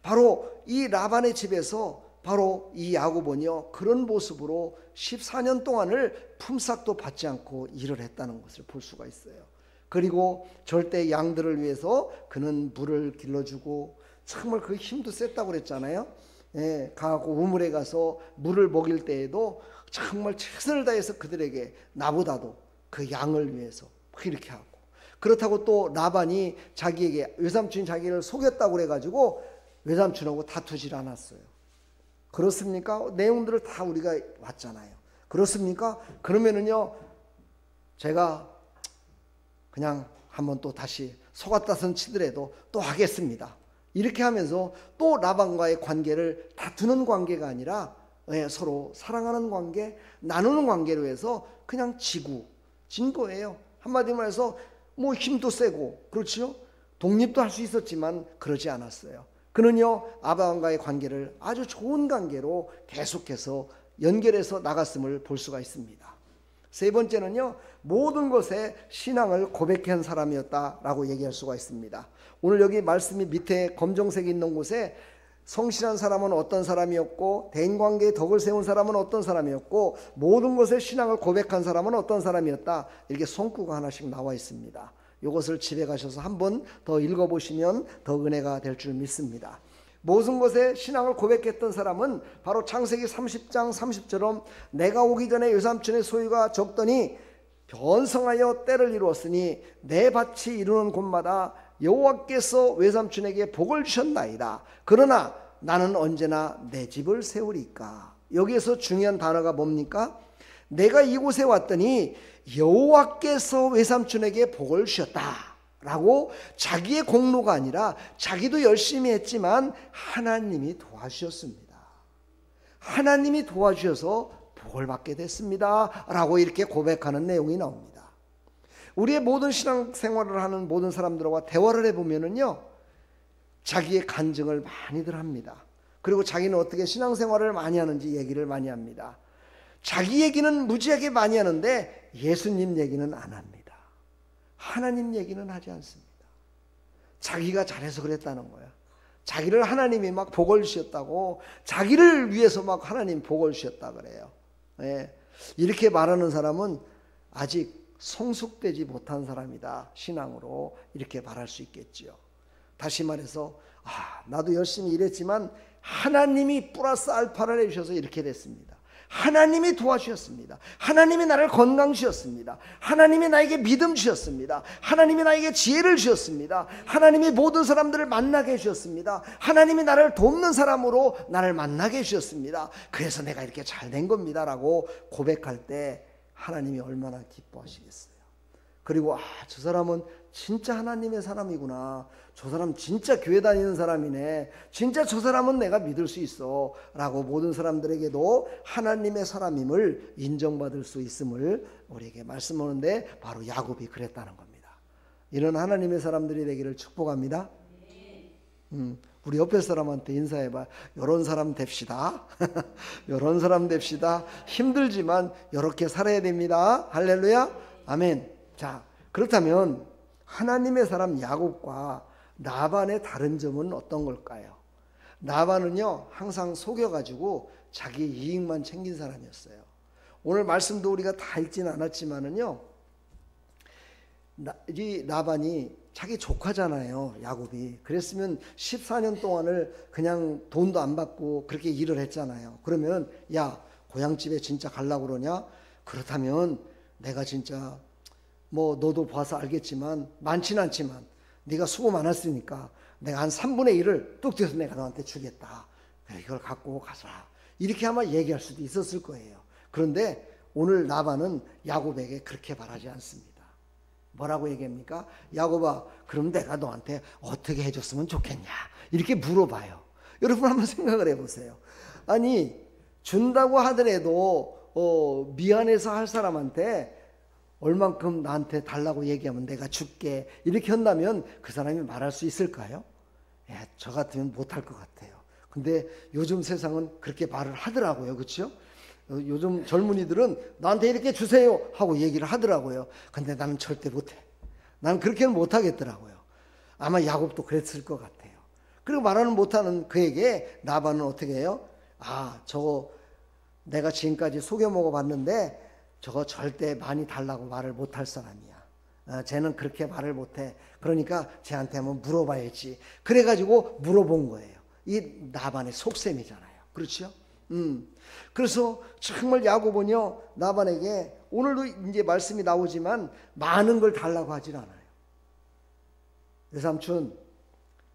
바로 이 라반의 집에서 바로 이 야곱은요, 그런 모습으로 14년 동안을 품삯도 받지 않고 일을 했다는 것을 볼 수가 있어요. 그리고 절대 양들을 위해서 그는 물을 길러주고, 정말 그 힘도 셌다고 그랬잖아요. 예, 가고 우물에 가서 물을 먹일 때에도 정말 최선을 다해서 그들에게 나보다도 그 양을 위해서 이렇게 하고, 그렇다고 또 라반이 자기에게 외삼촌이 자기를 속였다고 그래가지고 외삼촌하고 다투질 않았어요. 그렇습니까? 내용들을 다 우리가 봤잖아요. 그렇습니까? 그러면은요, 제가 그냥 한번 또 다시 속았다선 치더라도 또 하겠습니다. 이렇게 하면서 또 라반과의 관계를 다투는 관계가 아니라 서로 사랑하는 관계, 나누는 관계로 해서 그냥 진 거예요. 한마디로 말해서 뭐 힘도 세고, 그렇죠? 독립도 할 수 있었지만 그러지 않았어요. 그는요, 아브라함과의 관계를 아주 좋은 관계로 계속해서 연결해서 나갔음을 볼 수가 있습니다. 세 번째는요, 모든 것에 신앙을 고백한 사람이었다라고 얘기할 수가 있습니다. 오늘 여기 말씀이 밑에 검정색이 있는 곳에 성실한 사람은 어떤 사람이었고, 대인관계에 덕을 세운 사람은 어떤 사람이었고, 모든 것에 신앙을 고백한 사람은 어떤 사람이었다, 이렇게 손구가 하나씩 나와 있습니다. 이것을 집에 가셔서 한번 더 읽어보시면 더 은혜가 될 줄 믿습니다. 모든 것에 신앙을 고백했던 사람은 바로 창세기 30장 30절처럼 내가 오기 전에 외삼촌의 소유가 적더니 번성하여 때를 이루었으니 내 밭이 이루는 곳마다 여호와께서 외삼촌에게 복을 주셨나이다. 그러나 나는 언제나 내 집을 세우리까. 여기에서 중요한 단어가 뭡니까? 내가 이곳에 왔더니 여호와께서 외삼촌에게 복을 주셨다 라고, 자기의 공로가 아니라 자기도 열심히 했지만 하나님이 도와주셨습니다. 하나님이 도와주셔서 복을 받게 됐습니다 라고 이렇게 고백하는 내용이 나옵니다. 우리의 모든 신앙생활을 하는 모든 사람들과 대화를 해보면은요, 자기의 간증을 많이들 합니다. 그리고 자기는 어떻게 신앙생활을 많이 하는지 얘기를 많이 합니다. 자기 얘기는 무지하게 많이 하는데 예수님 얘기는 안 합니다. 하나님 얘기는 하지 않습니다. 자기가 잘해서 그랬다는 거야. 자기를 하나님이 막 복을 주셨다고, 자기를 위해서 막 하나님 복을 주셨다 그래요. 예. 이렇게 말하는 사람은 아직 성숙되지 못한 사람이다. 신앙으로 이렇게 말할 수 있겠지요. 다시 말해서 나도 열심히 일했지만 하나님이 플러스 알파를 해주셔서 이렇게 됐습니다. 하나님이 도와주셨습니다. 하나님이 나를 건강 주셨습니다. 하나님이 나에게 믿음 주셨습니다. 하나님이 나에게 지혜를 주셨습니다. 하나님이 모든 사람들을 만나게 해주셨습니다. 하나님이 나를 돕는 사람으로 나를 만나게 해주셨습니다. 그래서 내가 이렇게 잘 된 겁니다 라고 고백할 때 하나님이 얼마나 기뻐하시겠어요. 그리고 저 사람은 진짜 하나님의 사람이구나, 저 사람 진짜 교회 다니는 사람이네, 진짜 저 사람은 내가 믿을 수 있어 라고 모든 사람들에게도 하나님의 사람임을 인정받을 수 있음을 우리에게 말씀하는데, 바로 야곱이 그랬다는 겁니다. 이런 하나님의 사람들이 되기를 축복합니다. 우리 옆에 사람한테 인사해봐. 이런 사람 됩시다. 이런 사람 됩시다. 힘들지만 이렇게 살아야 됩니다. 할렐루야. 아멘. 자, 그렇다면 하나님의 사람 야곱과 라반의 다른 점은 어떤 걸까요? 라반은요, 항상 속여가지고 자기 이익만 챙긴 사람이었어요. 오늘 말씀도 우리가 다 읽지는 않았지만은요, 이 라반이 자기 조카잖아요, 야곱이. 그랬으면 14년 동안을 그냥 돈도 안 받고 그렇게 일을 했잖아요. 그러면 야, 고향집에 진짜 가려고 그러냐? 그렇다면 내가 진짜 뭐 너도 봐서 알겠지만 많지는 않지만 네가 수고 많았으니까 내가 한 3분의 1을 뚝 떼서 내가 너한테 주겠다. 그래, 이걸 갖고 가서라. 이렇게 아마 얘기할 수도 있었을 거예요. 그런데 오늘 라반은 야곱에게 그렇게 말하지 않습니다. 뭐라고 얘기합니까? 야곱아, 그럼 내가 너한테 어떻게 해줬으면 좋겠냐? 이렇게 물어봐요. 여러분 한번 생각을 해보세요. 아니, 준다고 하더라도 미안해서 할 사람한테 얼만큼 나한테 달라고 얘기하면 내가 줄게 이렇게 한다면 그 사람이 말할 수 있을까요? 저 같으면 못할 것 같아요. 근데 요즘 세상은 그렇게 말을 하더라고요. 그렇죠? 요즘 젊은이들은 나한테 이렇게 주세요 하고 얘기를 하더라고요. 근데 나는 절대 못해. 나는 그렇게는 못하겠더라고요. 아마 야곱도 그랬을 것 같아요. 그리고 말하는 못하는 그에게 라반은 어떻게 해요? 저거 내가 지금까지 속여 먹어봤는데 저거 절대 많이 달라고 말을 못할 사람이야. 쟤는 그렇게 말을 못해. 그러니까 쟤한테 한번 물어봐야지. 그래가지고 물어본 거예요. 이 라반의 속셈이잖아요. 그렇죠? 그래서 정말 야곱은요 라반에게 오늘도 이제 말씀이 나오지만 많은 걸 달라고 하질 않아요. 외삼촌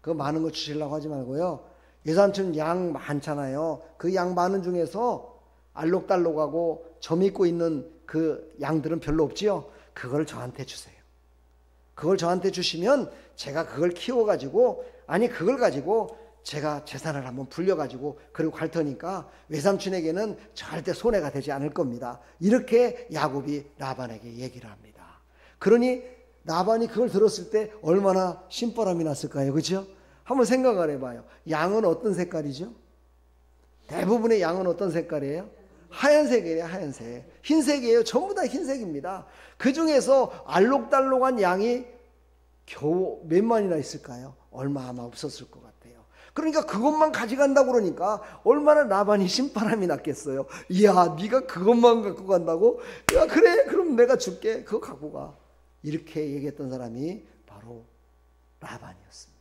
그 많은 거 주시려고 하지 말고요. 외삼촌 양 많잖아요. 그 양 많은 중에서 알록달록하고 점 있고 있는 그 양들은 별로 없지요. 그걸 저한테 주세요. 그걸 저한테 주시면 제가 그걸 키워가지고 그걸 가지고 제가 재산을 한번 불려가지고 그리고 갈 테니까 외삼촌에게는 절대 손해가 되지 않을 겁니다. 이렇게 야곱이 라반에게 얘기를 합니다. 그러니 라반이 그걸 들었을 때 얼마나 신바람이 났을까요? 그렇죠? 한번 생각을 해봐요. 양은 어떤 색깔이죠? 대부분의 양은 어떤 색깔이에요? 하얀색이에요. 하얀색. 흰색이에요. 전부 다 흰색입니다. 그 중에서 알록달록한 양이 겨우 몇만이나 있을까요? 얼마 아마 없었을 것 같아요. 그러니까 그것만 가져간다고 그러니까 얼마나 라반이 신바람이 났겠어요. 이야, 네가 그것만 갖고 간다고? 야, 그래, 그럼 내가 줄게. 그거 갖고 가. 이렇게 얘기했던 사람이 바로 라반이었습니다.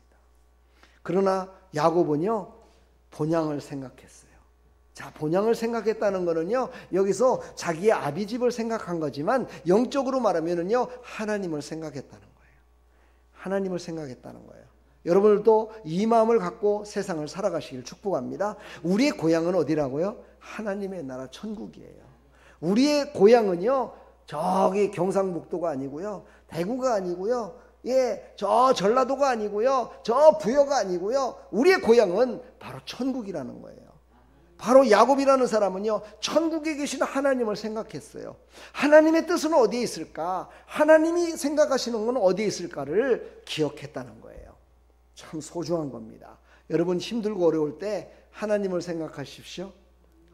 그러나 야곱은요 본향을 생각했어요. 자, 본향을 생각했다는 거는요 여기서 자기의 아비집을 생각한 거지만 영적으로 말하면은요 하나님을 생각했다는 거예요. 하나님을 생각했다는 거예요. 여러분들도 이 마음을 갖고 세상을 살아가시길 축복합니다. 우리의 고향은 어디라고요? 하나님의 나라 천국이에요. 우리의 고향은요 저기 경상북도가 아니고요, 대구가 아니고요, 저 전라도가 아니고요, 저 부여가 아니고요. 우리의 고향은 바로 천국이라는 거예요. 바로 야곱이라는 사람은요 천국에 계신 하나님을 생각했어요. 하나님의 뜻은 어디에 있을까? 하나님이 생각하시는 건 어디에 있을까를 기억했다는 거예요. 참 소중한 겁니다. 여러분 힘들고 어려울 때 하나님을 생각하십시오.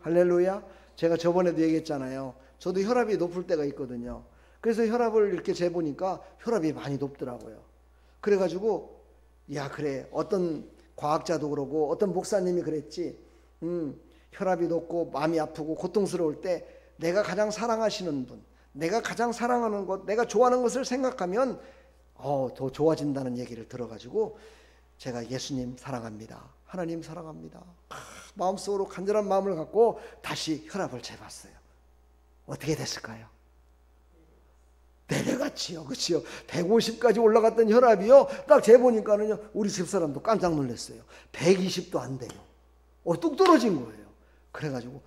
할렐루야. 제가 저번에도 얘기했잖아요. 저도 혈압이 높을 때가 있거든요. 그래서 혈압을 이렇게 재보니까 혈압이 많이 높더라고요. 그래가지고 야 그래, 어떤 과학자도 그러고 어떤 목사님이 그랬지, 혈압이 높고 마음이 아프고 고통스러울 때 내가 가장 사랑하시는 분, 내가 가장 사랑하는 것, 내가 좋아하는 것을 생각하면 더 좋아진다는 얘기를 들어가지고 제가 예수님 사랑합니다, 하나님 사랑합니다, 마음속으로 간절한 마음을 갖고 다시 혈압을 재봤어요. 어떻게 됐을까요? 내려갔지요. 그렇지요. 150까지 올라갔던 혈압이요 딱 재보니까는요 우리 집사람도 깜짝 놀랐어요. 120도 안 돼요. 뚝 떨어진 거예요. 그래가지고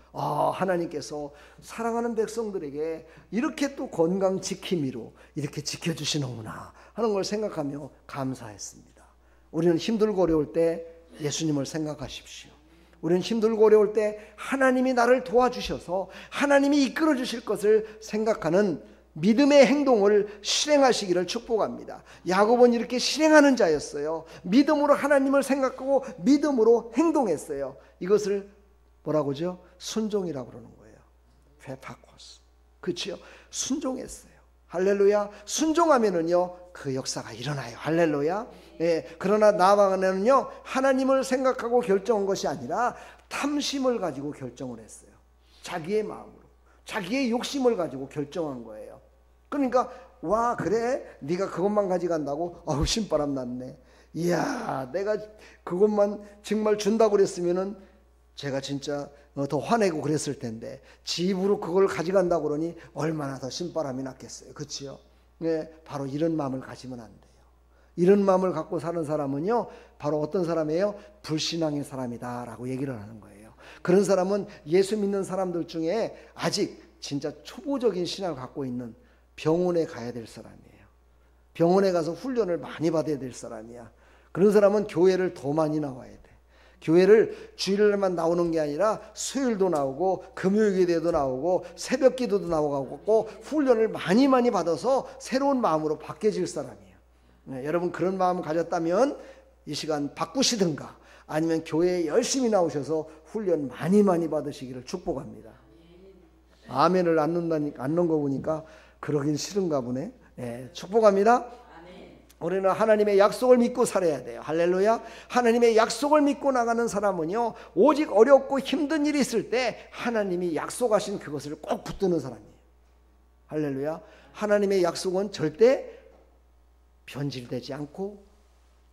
하나님께서 사랑하는 백성들에게 이렇게 또 건강 지킴이로 이렇게 지켜주시는구나 하는 걸 생각하며 감사했습니다. 우리는 힘들고 어려울 때 예수님을 생각하십시오. 우리는 힘들고 어려울 때 하나님이 나를 도와주셔서 하나님이 이끌어 주실 것을 생각하는 믿음의 행동을 실행하시기를 축복합니다. 야곱은 이렇게 실행하는 자였어요. 믿음으로 하나님을 생각하고 믿음으로 행동했어요. 이것을 뭐라고죠? 순종이라고 그러는 거예요. 페파코스. 그렇죠? 순종했어요. 할렐루야. 순종하면은요 그 역사가 일어나요. 할렐루야. 그러나 나아가는요 하나님을 생각하고 결정한 것이 아니라 탐심을 가지고 결정을 했어요. 자기의 마음으로, 자기의 욕심을 가지고 결정한 거예요. 그러니까 와 그래 네가 그것만 가져간다고? 신바람 났네. 이야 내가 그것만 정말 준다고 그랬으면은 제가 진짜 더 화내고 그랬을 텐데 집으로 그걸 가져간다고 그러니 얼마나 더 신바람이 났겠어요. 그렇지요? 바로 이런 마음을 가지면 안 돼요. 이런 마음을 갖고 사는 사람은요 바로 어떤 사람이에요? 불신앙의 사람이다 라고 얘기를 하는 거예요. 그런 사람은 예수 믿는 사람들 중에 아직 진짜 초보적인 신앙을 갖고 있는, 병원에 가야 될 사람이에요. 병원에 가서 훈련을 많이 받아야 될 사람이야. 그런 사람은 교회를 더 많이 나와야 돼. 교회를 주일날만 나오는 게 아니라 수요일도 나오고 금요일에도 나오고 새벽기도도 나오고 훈련을 많이 받아서 새로운 마음으로 바뀌어질 사람이에요. 네, 여러분 그런 마음 가졌다면 이 시간 바꾸시든가 아니면 교회에 열심히 나오셔서 훈련 많이 받으시기를 축복합니다. 아멘을 안 넣는 거 보니까 그러긴 싫은가 보네. 네, 축복합니다. 우리는 하나님의 약속을 믿고 살아야 돼요. 할렐루야. 하나님의 약속을 믿고 나가는 사람은요, 오직 어렵고 힘든 일이 있을 때 하나님이 약속하신 그것을 꼭 붙드는 사람이에요. 할렐루야. 하나님의 약속은 절대 변질되지 않고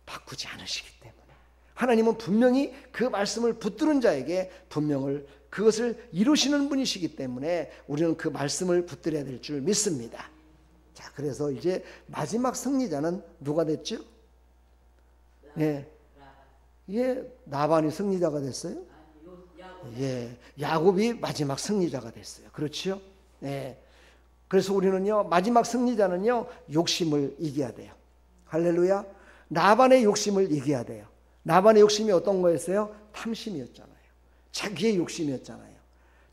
바꾸지 않으시기 때문에 하나님은 분명히 그 말씀을 붙드는 자에게 그것을 이루시는 분이시기 때문에 우리는 그 말씀을 붙들어야 될 줄 믿습니다. 자, 그래서 이제 마지막 승리자는 누가 됐죠? 예, 나반이 승리자가 됐어요. 예, 야곱이 마지막 승리자가 됐어요. 그렇죠? 예. 그래서 우리는요, 마지막 승리자는요, 욕심을 이겨야 돼요. 할렐루야. 나반의 욕심을 이겨야 돼요. 나반의 욕심이 어떤 거였어요? 탐심이었잖아요. 자기의 욕심이었잖아요.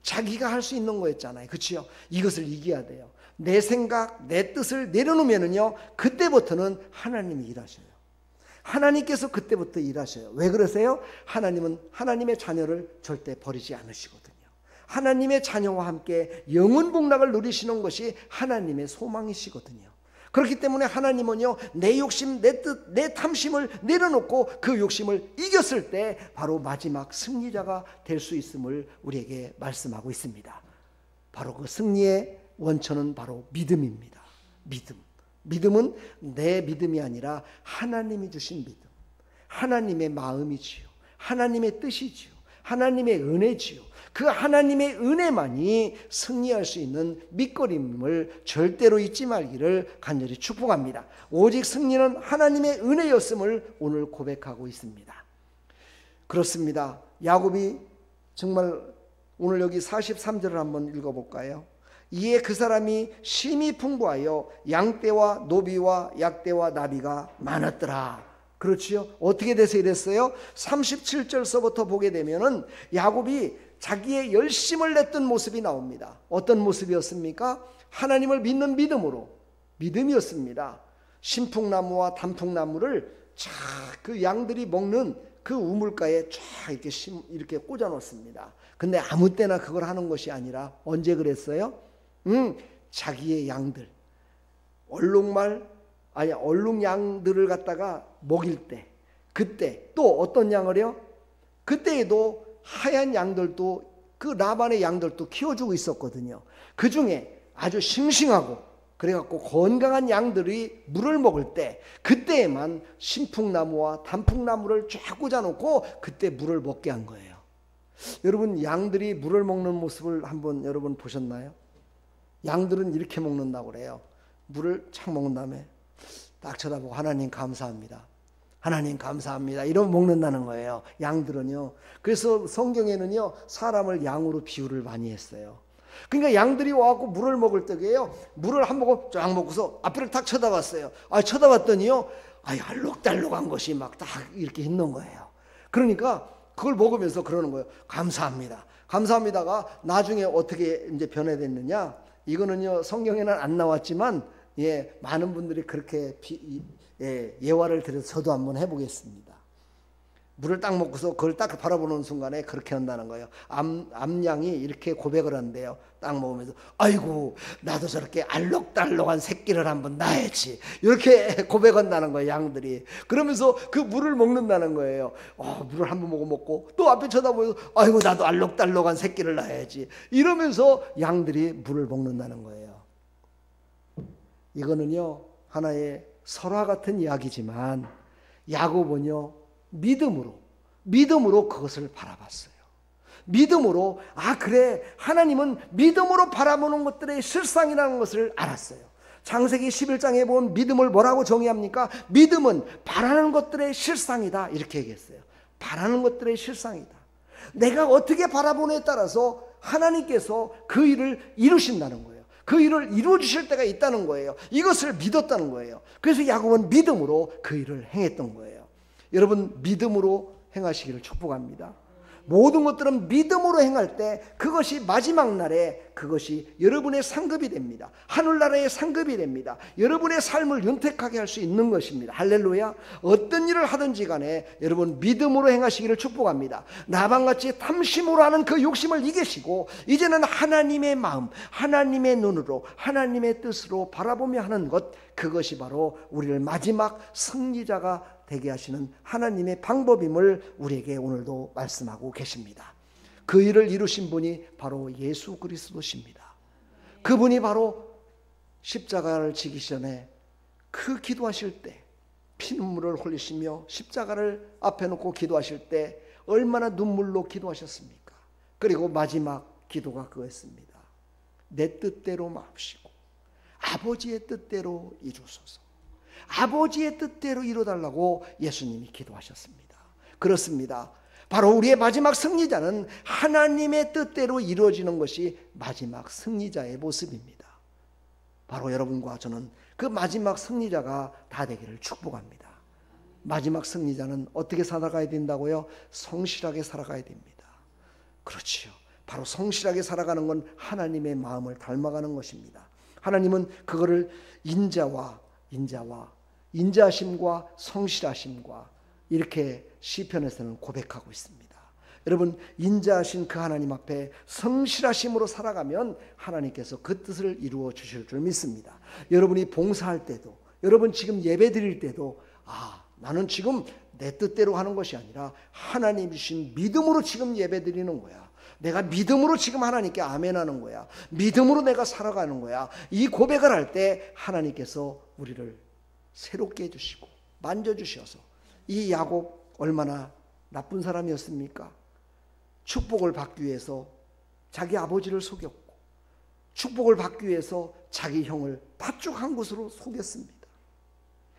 자기가 할 수 있는 거였잖아요. 그렇죠? 이것을 이겨야 돼요. 내 생각, 내 뜻을 내려놓으면요, 그때부터는 하나님이 일하셔요. 하나님께서 그때부터 일하셔요. 왜 그러세요? 하나님은 하나님의 자녀를 절대 버리지 않으시거든요. 하나님의 자녀와 함께 영원 복락을 누리시는 것이 하나님의 소망이시거든요. 그렇기 때문에 하나님은요, 내 욕심, 내 뜻, 내 탐심을 내려놓고 그 욕심을 이겼을 때 바로 마지막 승리자가 될 수 있음을 우리에게 말씀하고 있습니다. 바로 그 승리의 원천은 바로 믿음입니다. 믿음은 내 믿음이 아니라 하나님이 주신 믿음, 하나님의 마음이지요, 하나님의 뜻이지요, 하나님의 은혜지요. 그 하나님의 은혜만이 승리할 수 있는 밑거림을 절대로 잊지 말기를 간절히 축복합니다. 오직 승리는 하나님의 은혜였음을 오늘 고백하고 있습니다. 그렇습니다. 야곱이 정말 오늘 여기 43절을 한번 읽어볼까요? 이에 그 사람이 심히 풍부하여 양떼와 노비와 약떼와 나비가 많았더라. 그렇지요? 어떻게 돼서 이랬어요? 37절서부터 보게 되면은 야곱이 자기의 열심을 냈던 모습이 나옵니다. 어떤 모습이었습니까? 하나님을 믿는 믿음이었습니다. 신풍나무와 단풍나무를 그 양들이 먹는 그 우물가에 쫙 이렇게 꽂아 놓습니다. 근데 아무 때나 그걸 하는 것이 아니라 언제 그랬어요? 자기의 양들, 얼룩 양들을 갖다가 먹일 때, 그때 또 어떤 양을요? 그때에도 하얀 양들도, 그 라반의 양들도 키워주고 있었거든요. 그 중에 아주 싱싱하고 그래갖고 건강한 양들이 물을 먹을 때, 그때에만 신풍나무와 단풍나무를 쫙 꽂아놓고 그때 물을 먹게 한 거예요. 여러분, 양들이 물을 먹는 모습을 한번 여러분 보셨나요? 양들은 이렇게 먹는다고 그래요. 물을 착 먹은 다음에 딱 쳐다보고 하나님 감사합니다, 하나님 감사합니다, 이러면 먹는다는 거예요. 양들은요. 그래서 성경에는요, 사람을 양으로 비유를 많이 했어요. 그러니까 양들이 와갖고 물을 먹을 때에요, 물을 한 모금 쫙 먹고서 앞을 탁 쳐다봤어요. 쳐다봤더니요, 알록달록한 것이 막 딱 이렇게 있는 거예요. 그러니까 그걸 먹으면서 그러는 거예요. 감사합니다. 감사합니다가 나중에 어떻게 이제 변해됐느냐? 이거는요, 성경에는 안 나왔지만, 많은 분들이 그렇게 예화를 들여서 저도 한번 해보겠습니다. 물을 딱 먹고서 그걸 딱 바라보는 순간에 그렇게 한다는 거예요. 암양이 이렇게 고백을 한대요. 딱 먹으면서, 아이고, 나도 저렇게 알록달록한 새끼를 한번 낳아야지, 이렇게 고백한다는 거예요, 양들이. 그러면서 그 물을 먹는다는 거예요. 물을 한번 먹고 또 앞에 쳐다보면서, 아이고, 나도 알록달록한 새끼를 낳아야지, 이러면서 양들이 물을 먹는다는 거예요. 이거는요, 하나의 설화 같은 이야기지만 야곱은요, 믿음으로 그것을 바라봤어요. 믿음으로, 그래, 하나님은 믿음으로 바라보는 것들의 실상이라는 것을 알았어요. 창세기 11장에 보면 믿음을 뭐라고 정의합니까? 믿음은 바라는 것들의 실상이다, 이렇게 얘기했어요. 바라는 것들의 실상이다. 내가 어떻게 바라보느냐에 따라서 하나님께서 그 일을 이루신다는 거예요. 그 일을 이루어 주실 때가 있다는 거예요. 이것을 믿었다는 거예요. 그래서 야곱은 믿음으로 그 일을 행했던 거예요. 여러분, 믿음으로 행하시기를 축복합니다. 모든 것들은 믿음으로 행할 때 그것이 마지막 날에 그것이 여러분의 상급이 됩니다. 하늘나라의 상급이 됩니다. 여러분의 삶을 윤택하게 할 수 있는 것입니다. 할렐루야. 어떤 일을 하든지 간에 여러분 믿음으로 행하시기를 축복합니다. 나방같이 탐심으로 하는 그 욕심을 이기시고 이제는 하나님의 마음, 하나님의 눈으로, 하나님의 뜻으로 바라보며 하는 것, 그것이 바로 우리를 마지막 승리자가 되게 하시는 하나님의 방법임을 우리에게 오늘도 말씀하고 계십니다. 그 일을 이루신 분이 바로 예수 그리스도십니다. 그분이 바로 십자가를 지기 전에 그 기도하실 때 피눈물을 흘리시며 십자가를 앞에 놓고 기도하실 때 얼마나 눈물로 기도하셨습니까? 그리고 마지막 기도가 그거였습니다. 내 뜻대로 마옵시고 아버지의 뜻대로 이루소서. 아버지의 뜻대로 이루어달라고 예수님이 기도하셨습니다. 그렇습니다. 바로 우리의 마지막 승리자는 하나님의 뜻대로 이루어지는 것이 마지막 승리자의 모습입니다. 바로 여러분과 저는 그 마지막 승리자가 다 되기를 축복합니다. 마지막 승리자는 어떻게 살아가야 된다고요? 성실하게 살아가야 됩니다. 그렇지요. 바로 성실하게 살아가는 건 하나님의 마음을 닮아가는 것입니다. 하나님은 그거를 인자하심과 성실하심과 이렇게 시편에서는 고백하고 있습니다. 여러분, 인자하신 그 하나님 앞에 성실하심으로 살아가면 하나님께서 그 뜻을 이루어 주실 줄 믿습니다. 여러분이 봉사할 때도, 여러분 지금 예배 드릴 때도 나는 지금 내 뜻대로 하는 것이 아니라 하나님 주신 믿음으로 지금 예배 드리는 거야. 내가 믿음으로 지금 하나님께 아멘하는 거야. 믿음으로 내가 살아가는 거야. 이 고백을 할 때 하나님께서 우리를 새롭게 해주시고 만져주셔서, 이 야곱 얼마나 나쁜 사람이었습니까? 축복을 받기 위해서 자기 아버지를 속였고, 축복을 받기 위해서 자기 형을 팥죽 한 곳으로 속였습니다.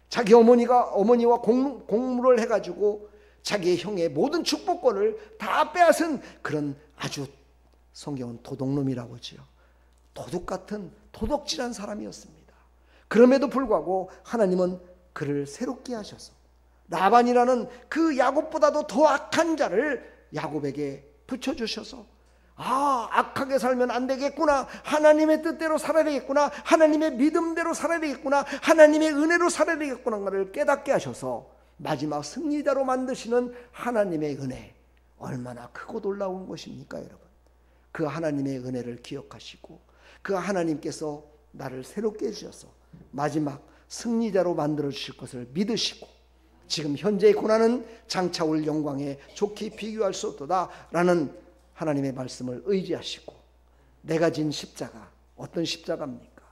자기 어머니와 공물을 해가지고 자기의 형의 모든 축복권을 다 빼앗은 그런 아주 성경은 도둑놈이라고 하지요. 도둑 같은 도둑질한 사람이었습니다. 그럼에도 불구하고 하나님은 그를 새롭게 하셔서 라반이라는 그 야곱보다도 더 악한 자를 야곱에게 붙여주셔서, 악하게 살면 안 되겠구나, 하나님의 뜻대로 살아야 되겠구나, 하나님의 믿음대로 살아야 되겠구나, 하나님의 은혜로 살아야 되겠구나를 깨닫게 하셔서 마지막 승리자로 만드시는 하나님의 은혜, 얼마나 크고 놀라운 것입니까 여러분. 그 하나님의 은혜를 기억하시고 그 하나님께서 나를 새롭게 해주셔서 마지막 승리자로 만들어 주실 것을 믿으시고, 지금 현재의 고난은 장차올 영광에 좋게 비교할 수 없도다 라는 하나님의 말씀을 의지하시고, 내가 진 십자가, 어떤 십자가입니까?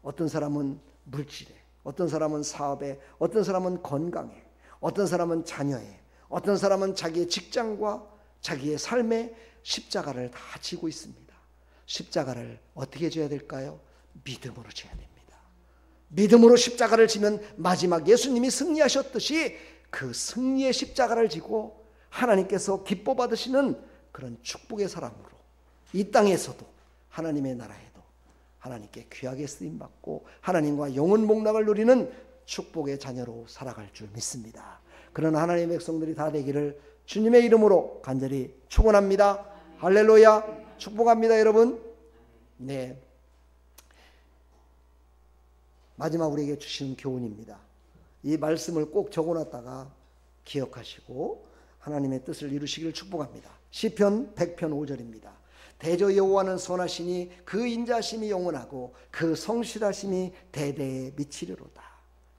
어떤 사람은 물질에, 어떤 사람은 사업에, 어떤 사람은 건강에, 어떤 사람은 자녀에, 어떤 사람은 자기의 직장과 자기의 삶에 십자가를 다 지고 있습니다. 십자가를 어떻게 져야 될까요? 믿음으로 져야 됩니다. 믿음으로 십자가를 지면 마지막 예수님이 승리하셨듯이 그 승리의 십자가를 지고 하나님께서 기뻐 받으시는 그런 축복의 사람으로 이 땅에서도 하나님의 나라에도 하나님께 귀하게 쓰임받고 하나님과 영원 복락을 누리는 축복의 자녀로 살아갈 줄 믿습니다. 그런 하나님의 백성들이 다 되기를 주님의 이름으로 간절히 축원합니다. 할렐루야. 축복합니다 여러분. 네, 마지막 우리에게 주시는 교훈입니다. 이 말씀을 꼭 적어놨다가 기억하시고 하나님의 뜻을 이루시기를 축복합니다. 시편 100편 5절입니다. 대저 여호와는 선하시니 그 인자하심이 영원하고 그 성실하심이 대대에 미치리로다.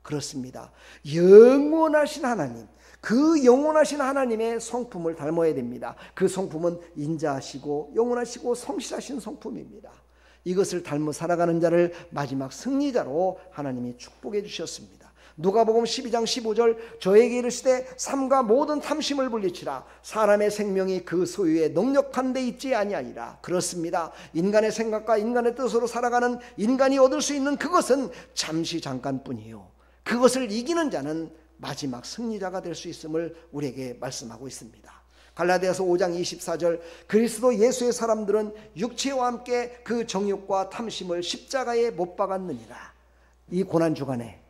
그렇습니다. 영원하신 하나님, 그 영원하신 하나님의 성품을 닮아야 됩니다. 그 성품은 인자하시고 영원하시고 성실하신 성품입니다. 이것을 닮아 살아가는 자를 마지막 승리자로 하나님이 축복해 주셨습니다. 누가복음 12장 15절, 저에게 이르시되 삼가 모든 탐심을 물리치라. 사람의 생명이 그 소유에 넉넉한 데 있지 아니하니라. 그렇습니다. 인간의 생각과 인간의 뜻으로 살아가는 인간이 얻을 수 있는 그것은 잠시 잠깐뿐이요, 그것을 이기는 자는 마지막 승리자가 될 수 있음을 우리에게 말씀하고 있습니다. 갈라디아서 5장 24절, 그리스도 예수의 사람들은 육체와 함께 그 정욕과 탐심을 십자가에 못 박았느니라. 이 고난주간에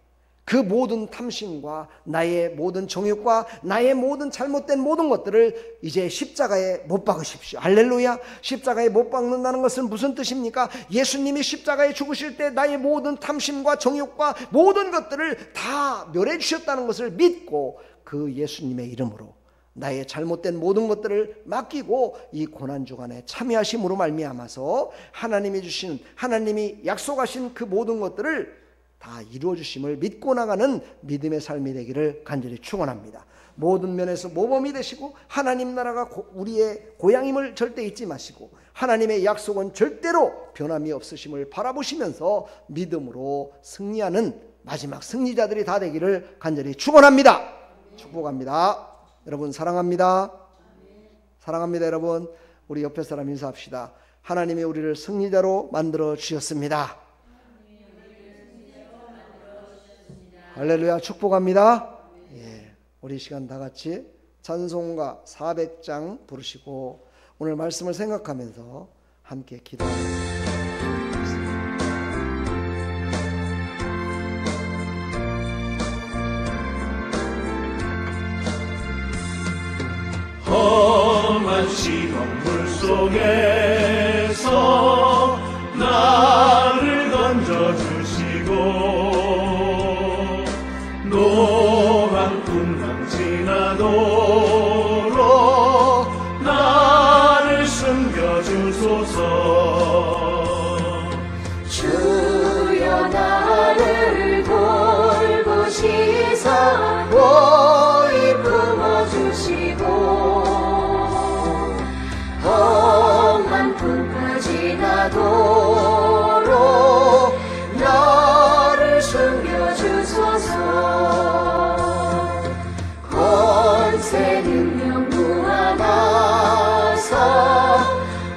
그 모든 탐심과 나의 모든 정욕과 나의 모든 잘못된 모든 것들을 이제 십자가에 못 박으십시오. 할렐루야. 십자가에 못 박는다는 것은 무슨 뜻입니까? 예수님이 십자가에 죽으실 때 나의 모든 탐심과 정욕과 모든 것들을 다 멸해 주셨다는 것을 믿고 그 예수님의 이름으로 나의 잘못된 모든 것들을 맡기고 이 고난주간에 참여하심으로 말미암아서 하나님이 주신, 하나님이 약속하신 그 모든 것들을 다 이루어 주심을 믿고 나가는 믿음의 삶이 되기를 간절히 축원합니다. 모든 면에서 모범이 되시고 하나님 나라가 우리의 고향임을 절대 잊지 마시고 하나님의 약속은 절대로 변함이 없으심을 바라보시면서 믿음으로 승리하는 마지막 승리자들이 다 되기를 간절히 축원합니다. 축복합니다. 여러분 사랑합니다. 사랑합니다. 여러분, 우리 옆에 사람 인사합시다. 하나님이 우리를 승리자로 만들어 주셨습니다. 할렐루야. 축복합니다. 예, 우리 시간 다 같이 찬송가 400장 부르시고 오늘 말씀을 생각하면서 함께 기도하겠습니다. 험한 시험물 속에서 나를 던져주시고 노한 풍랑 지나도록 나를 숨겨주소서. 주여 나를 돌보시사 보이 품어주시고 험한 풍파 지나도록 나를 숨겨주소서. 권세 능력 무한하사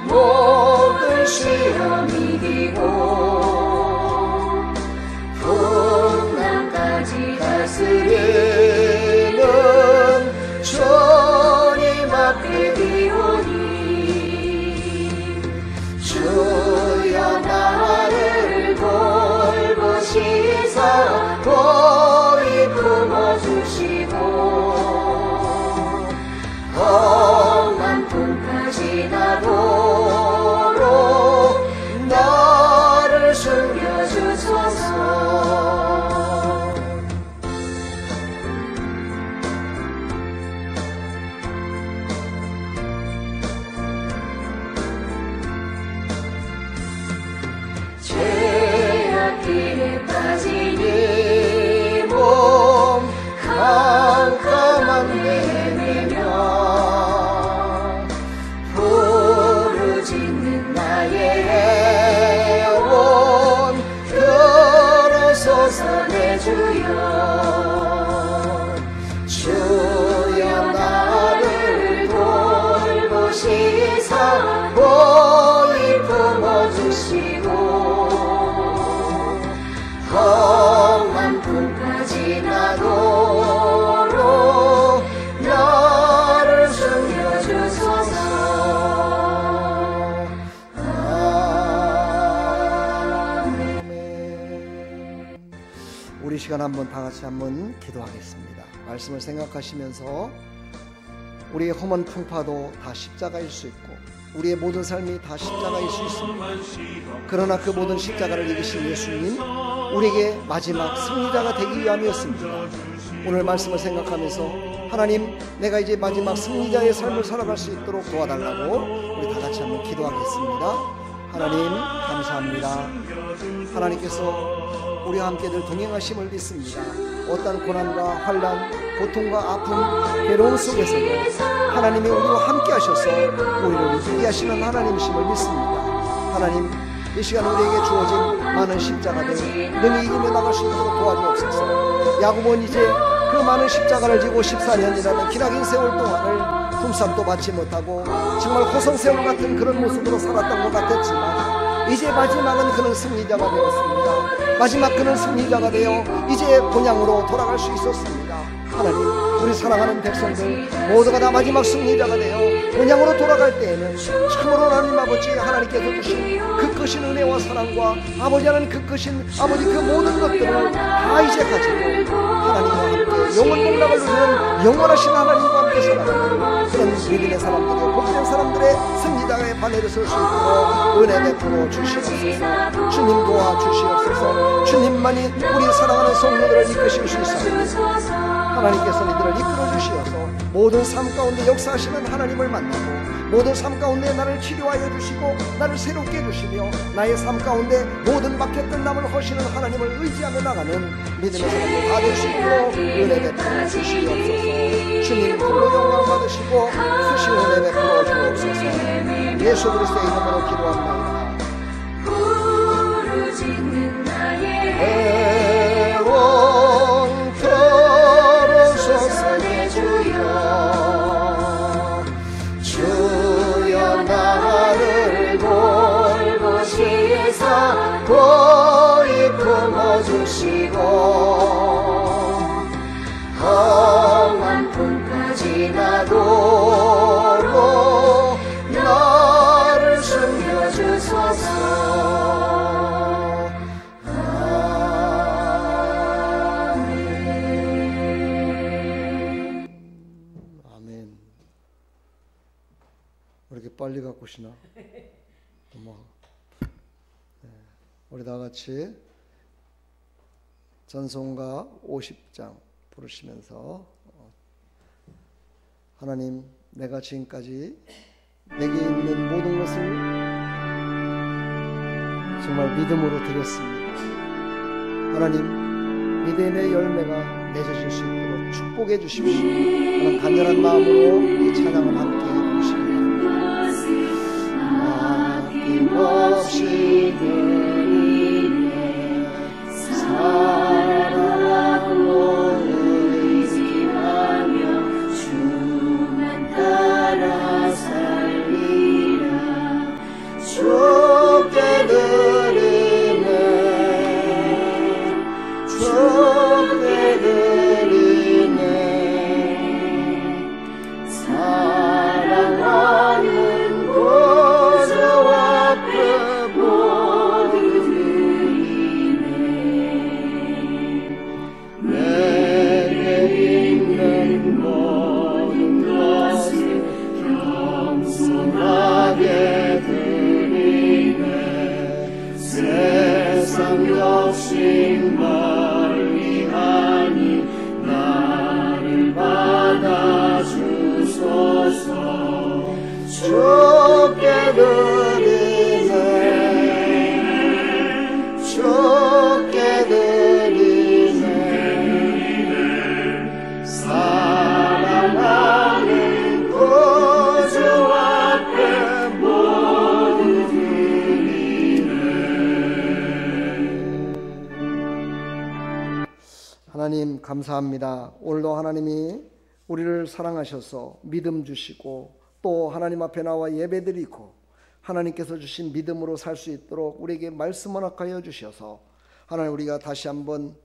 모든 시험 이기고 풍랑까지 다스리는 주님 앞에 비오니 주여 나를 돌보시사 보이 품어주시고 험한 풍파 지나도록 나를 숨겨주소서. 죄악길에 빠진 이 몸 캄캄한 헤매며 부르짖는 나의 애원 들어서서 내 주여. 주여 나를 돌보시사 보이 품어주시고 험한 풍파 지나도록 나를 숨겨주소서. 아멘. 우리 시간 한번 다 같이 한번 기도하겠습니다. 말씀을 생각하시면서 우리의 험한 풍파도 다 십자가일 수 있고 우리의 모든 삶이 다 십자가일 수 있습니다. 그러나 그 모든 십자가를 이기신 예수님, 우리에게 마지막 승리자가 되기 위함이었습니다. 오늘 말씀을 생각하면서 하나님, 내가 이제 마지막 승리자의 삶을 살아갈 수 있도록 도와달라고 우리 다 같이 한번 기도하겠습니다. 하나님 감사합니다. 하나님께서 우리와 함께 늘 동행하심을 믿습니다. 어떤 고난과 환난, 고통과 아픔, 괴로움 속에서도 하나님이 우리와 함께 하셔서 우리를 이기게 하시는 하나님이심을 믿습니다. 하나님, 이 시간 우리에게 주어진 많은 십자가들 능히 이기며 나갈 수 있도록 도와주옵소서. 야곱은 이제 그 많은 십자가를 지고 14년이라는 기나긴 세월 동안을 품삯도 받지 못하고 정말 호성세월 같은 그런 모습으로 살았던 것 같았지만 이제 마지막은 그는 승리자가 되었습니다. 마지막 그는 승리자가 되어 이제 본향으로 돌아갈 수 있었습니다. 하나님, 우리 사랑하는 백성들 모두가 다 마지막 승리자가 되어 본향으로 돌아갈 때에는 참으로 하나님 아버지 하나님께서 주신 그 크신 은혜와 사랑과 아버지 하나님 그 크신 아버지 그 모든 것들을 다 이제 가지고 하나님과 함께 영원 복락을 누리는 영원하신 하나님과 함께 살아가는 그런 믿음의 사람들의 복된 사람들의 승리자의 바늘을 설 수 있도록 은혜 베풀어 주시옵소서. 주님 도와주시옵소서. 주님만이 우리 사랑하는 성도들을 이끄실 수 있습니다. 하나님께서 이들을 이끌어 주시어서 모든 삶 가운데 역사하시는 하나님을 만나고 모든 삶 가운데 나를 치료하여 주시고 나를 새롭게 해주시며 나의 삶 가운데 모든 막혔던 남을 허시는 하나님을 의지하며 나가는 믿음의 사람들 다 될 수 있도록 은혜 베풀어 주시옵소서. 주님 홀로 영광 받으시고 크신 은혜 베풀어 주옵소서. 예수 그리스도의 이름으로 기도합니다. 애원토로소서 내 주여 주여 나를 골고시에서 고이 품어주시고 험한 품까지 나도록 나를 숨겨주소서. 빨리 갖고 오시나? 우리 다 같이 찬송가 50장 부르시면서 하나님 내가 지금까지 내게 있는 모든 것을 정말 믿음으로 드렸습니다. 하나님 믿음의 열매가 맺어질 수 있도록 축복해 주십시오. 하는 간절한 마음으로 이 찬양을 함께 부르십니다. 아낌없이 그리네 사랑하고 의지하며 주만 따라 살리라 주께 드리네 주께 드리네 사랑하는 욕심 멀리하니 나를 받아주소서. 주께 드리네 주께 드리네 사랑하는 구주 앞에 모두 하나님 감사합니다. 오늘도 하나님이 우리를 사랑하셔서 믿음 주시고 또 하나님 앞에 나와 예배드리고 하나님께서 주신 믿음으로 살 수 있도록 우리에게 말씀 허락하여 주셔서 하나님 우리가 다시 한번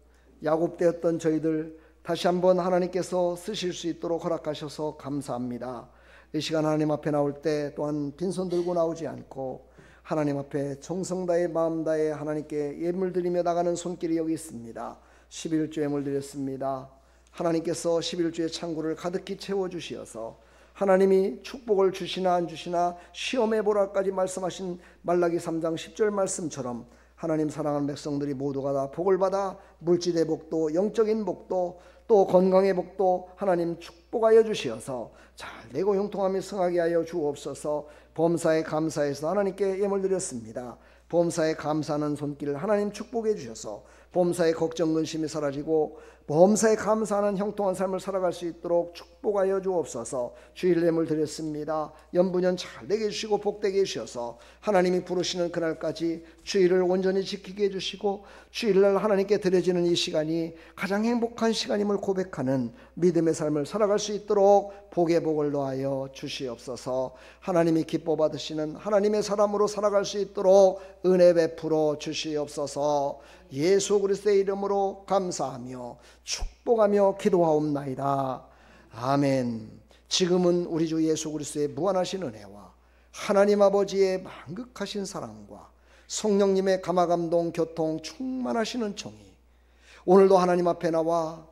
야곱되었던 저희들 다시 한번 하나님께서 쓰실 수 있도록 허락하셔서 감사합니다. 이 시간 하나님 앞에 나올 때 또한 빈손 들고 나오지 않고 하나님 앞에 정성 다해 마음 다해 하나님께 예물 드리며 나가는 손길이 여기 있습니다. 11조 예물 드렸습니다. 하나님께서 11조의 창고를 가득히 채워주시어서 하나님이 축복을 주시나 안 주시나 시험해 보라까지 말씀하신 말라기 3장 10절 말씀처럼 하나님 사랑하는 백성들이 모두가 다 복을 받아 물질의 복도 영적인 복도 또 건강의 복도 하나님 축복하여 주시어서 잘 내고 형통하며 승하게 하여 주옵소서. 범사에 감사해서 하나님께 예물 드렸습니다. 범사에 감사하는 손길을 하나님 축복해 주셔서 범사의 걱정 근심이 사라지고 범사에 감사하는 형통한 삶을 살아갈 수 있도록 축복하여 주옵소서. 주일 예물 드렸습니다. 연분연 잘 되게 해주시고 복되게 해주셔서 하나님이 부르시는 그날까지 주일을 온전히 지키게 해주시고 주일날 하나님께 드려지는 이 시간이 가장 행복한 시간임을 고백하는 믿음의 삶을 살아갈 수 있도록 복의 복을 더하여 주시옵소서. 하나님이 기뻐 받으시는 하나님의 사람으로 살아갈 수 있도록 은혜 베풀어 주시옵소서. 예수 그리스도의 이름으로 감사하며 축복하며 기도하옵나이다. 아멘. 지금은 우리 주 예수 그리스도의 무한하신 은혜와 하나님 아버지의 만극하신 사랑과 성령님의 감화감동 교통 충만하신 은총이 오늘도 하나님 앞에 나와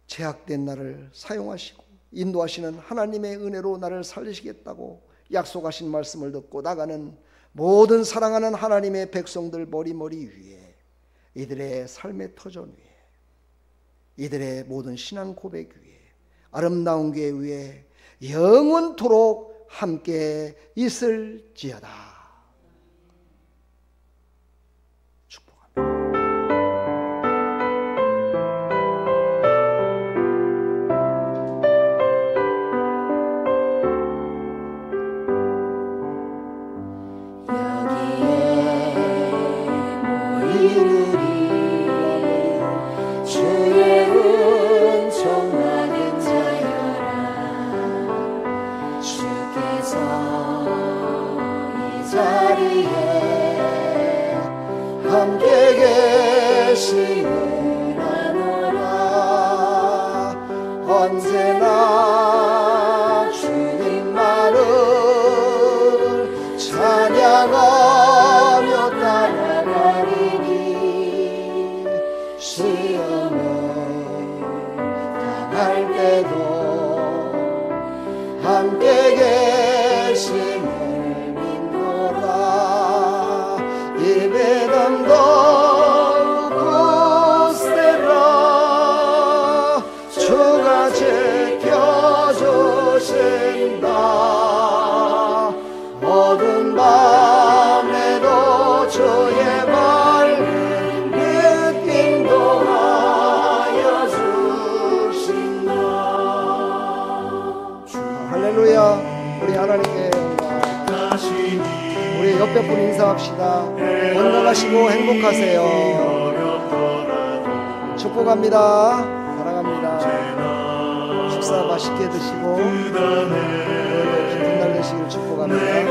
제약된 나를 사용하시고 인도하시는 하나님의 은혜로 나를 살리시겠다고 약속하신 말씀을 듣고 나가는 모든 사랑하는 하나님의 백성들 머리머리 위에, 이들의 삶의 터전 위에, 이들의 모든 신앙 고백 위에, 아름다운 교회 위에 영원토록 함께 있을지어다. 축복합니다. 함께 계시는 아노라. 언제나 주님만을 찬양하며 따라가리니 시험을 당할 때도 함께 계시는 주가 지켜주신다. 어두운 밤에도 주의 밝은 빛 인도하여 주신다. 할렐루야. 우리 하나님께 우리 옆에 분 인사합시다. 건강하시고 행복하세요. 축복합니다. 사랑합니다. 식사 맛있게 드시고 오늘도 기쁜 날 되시길 축복합니다.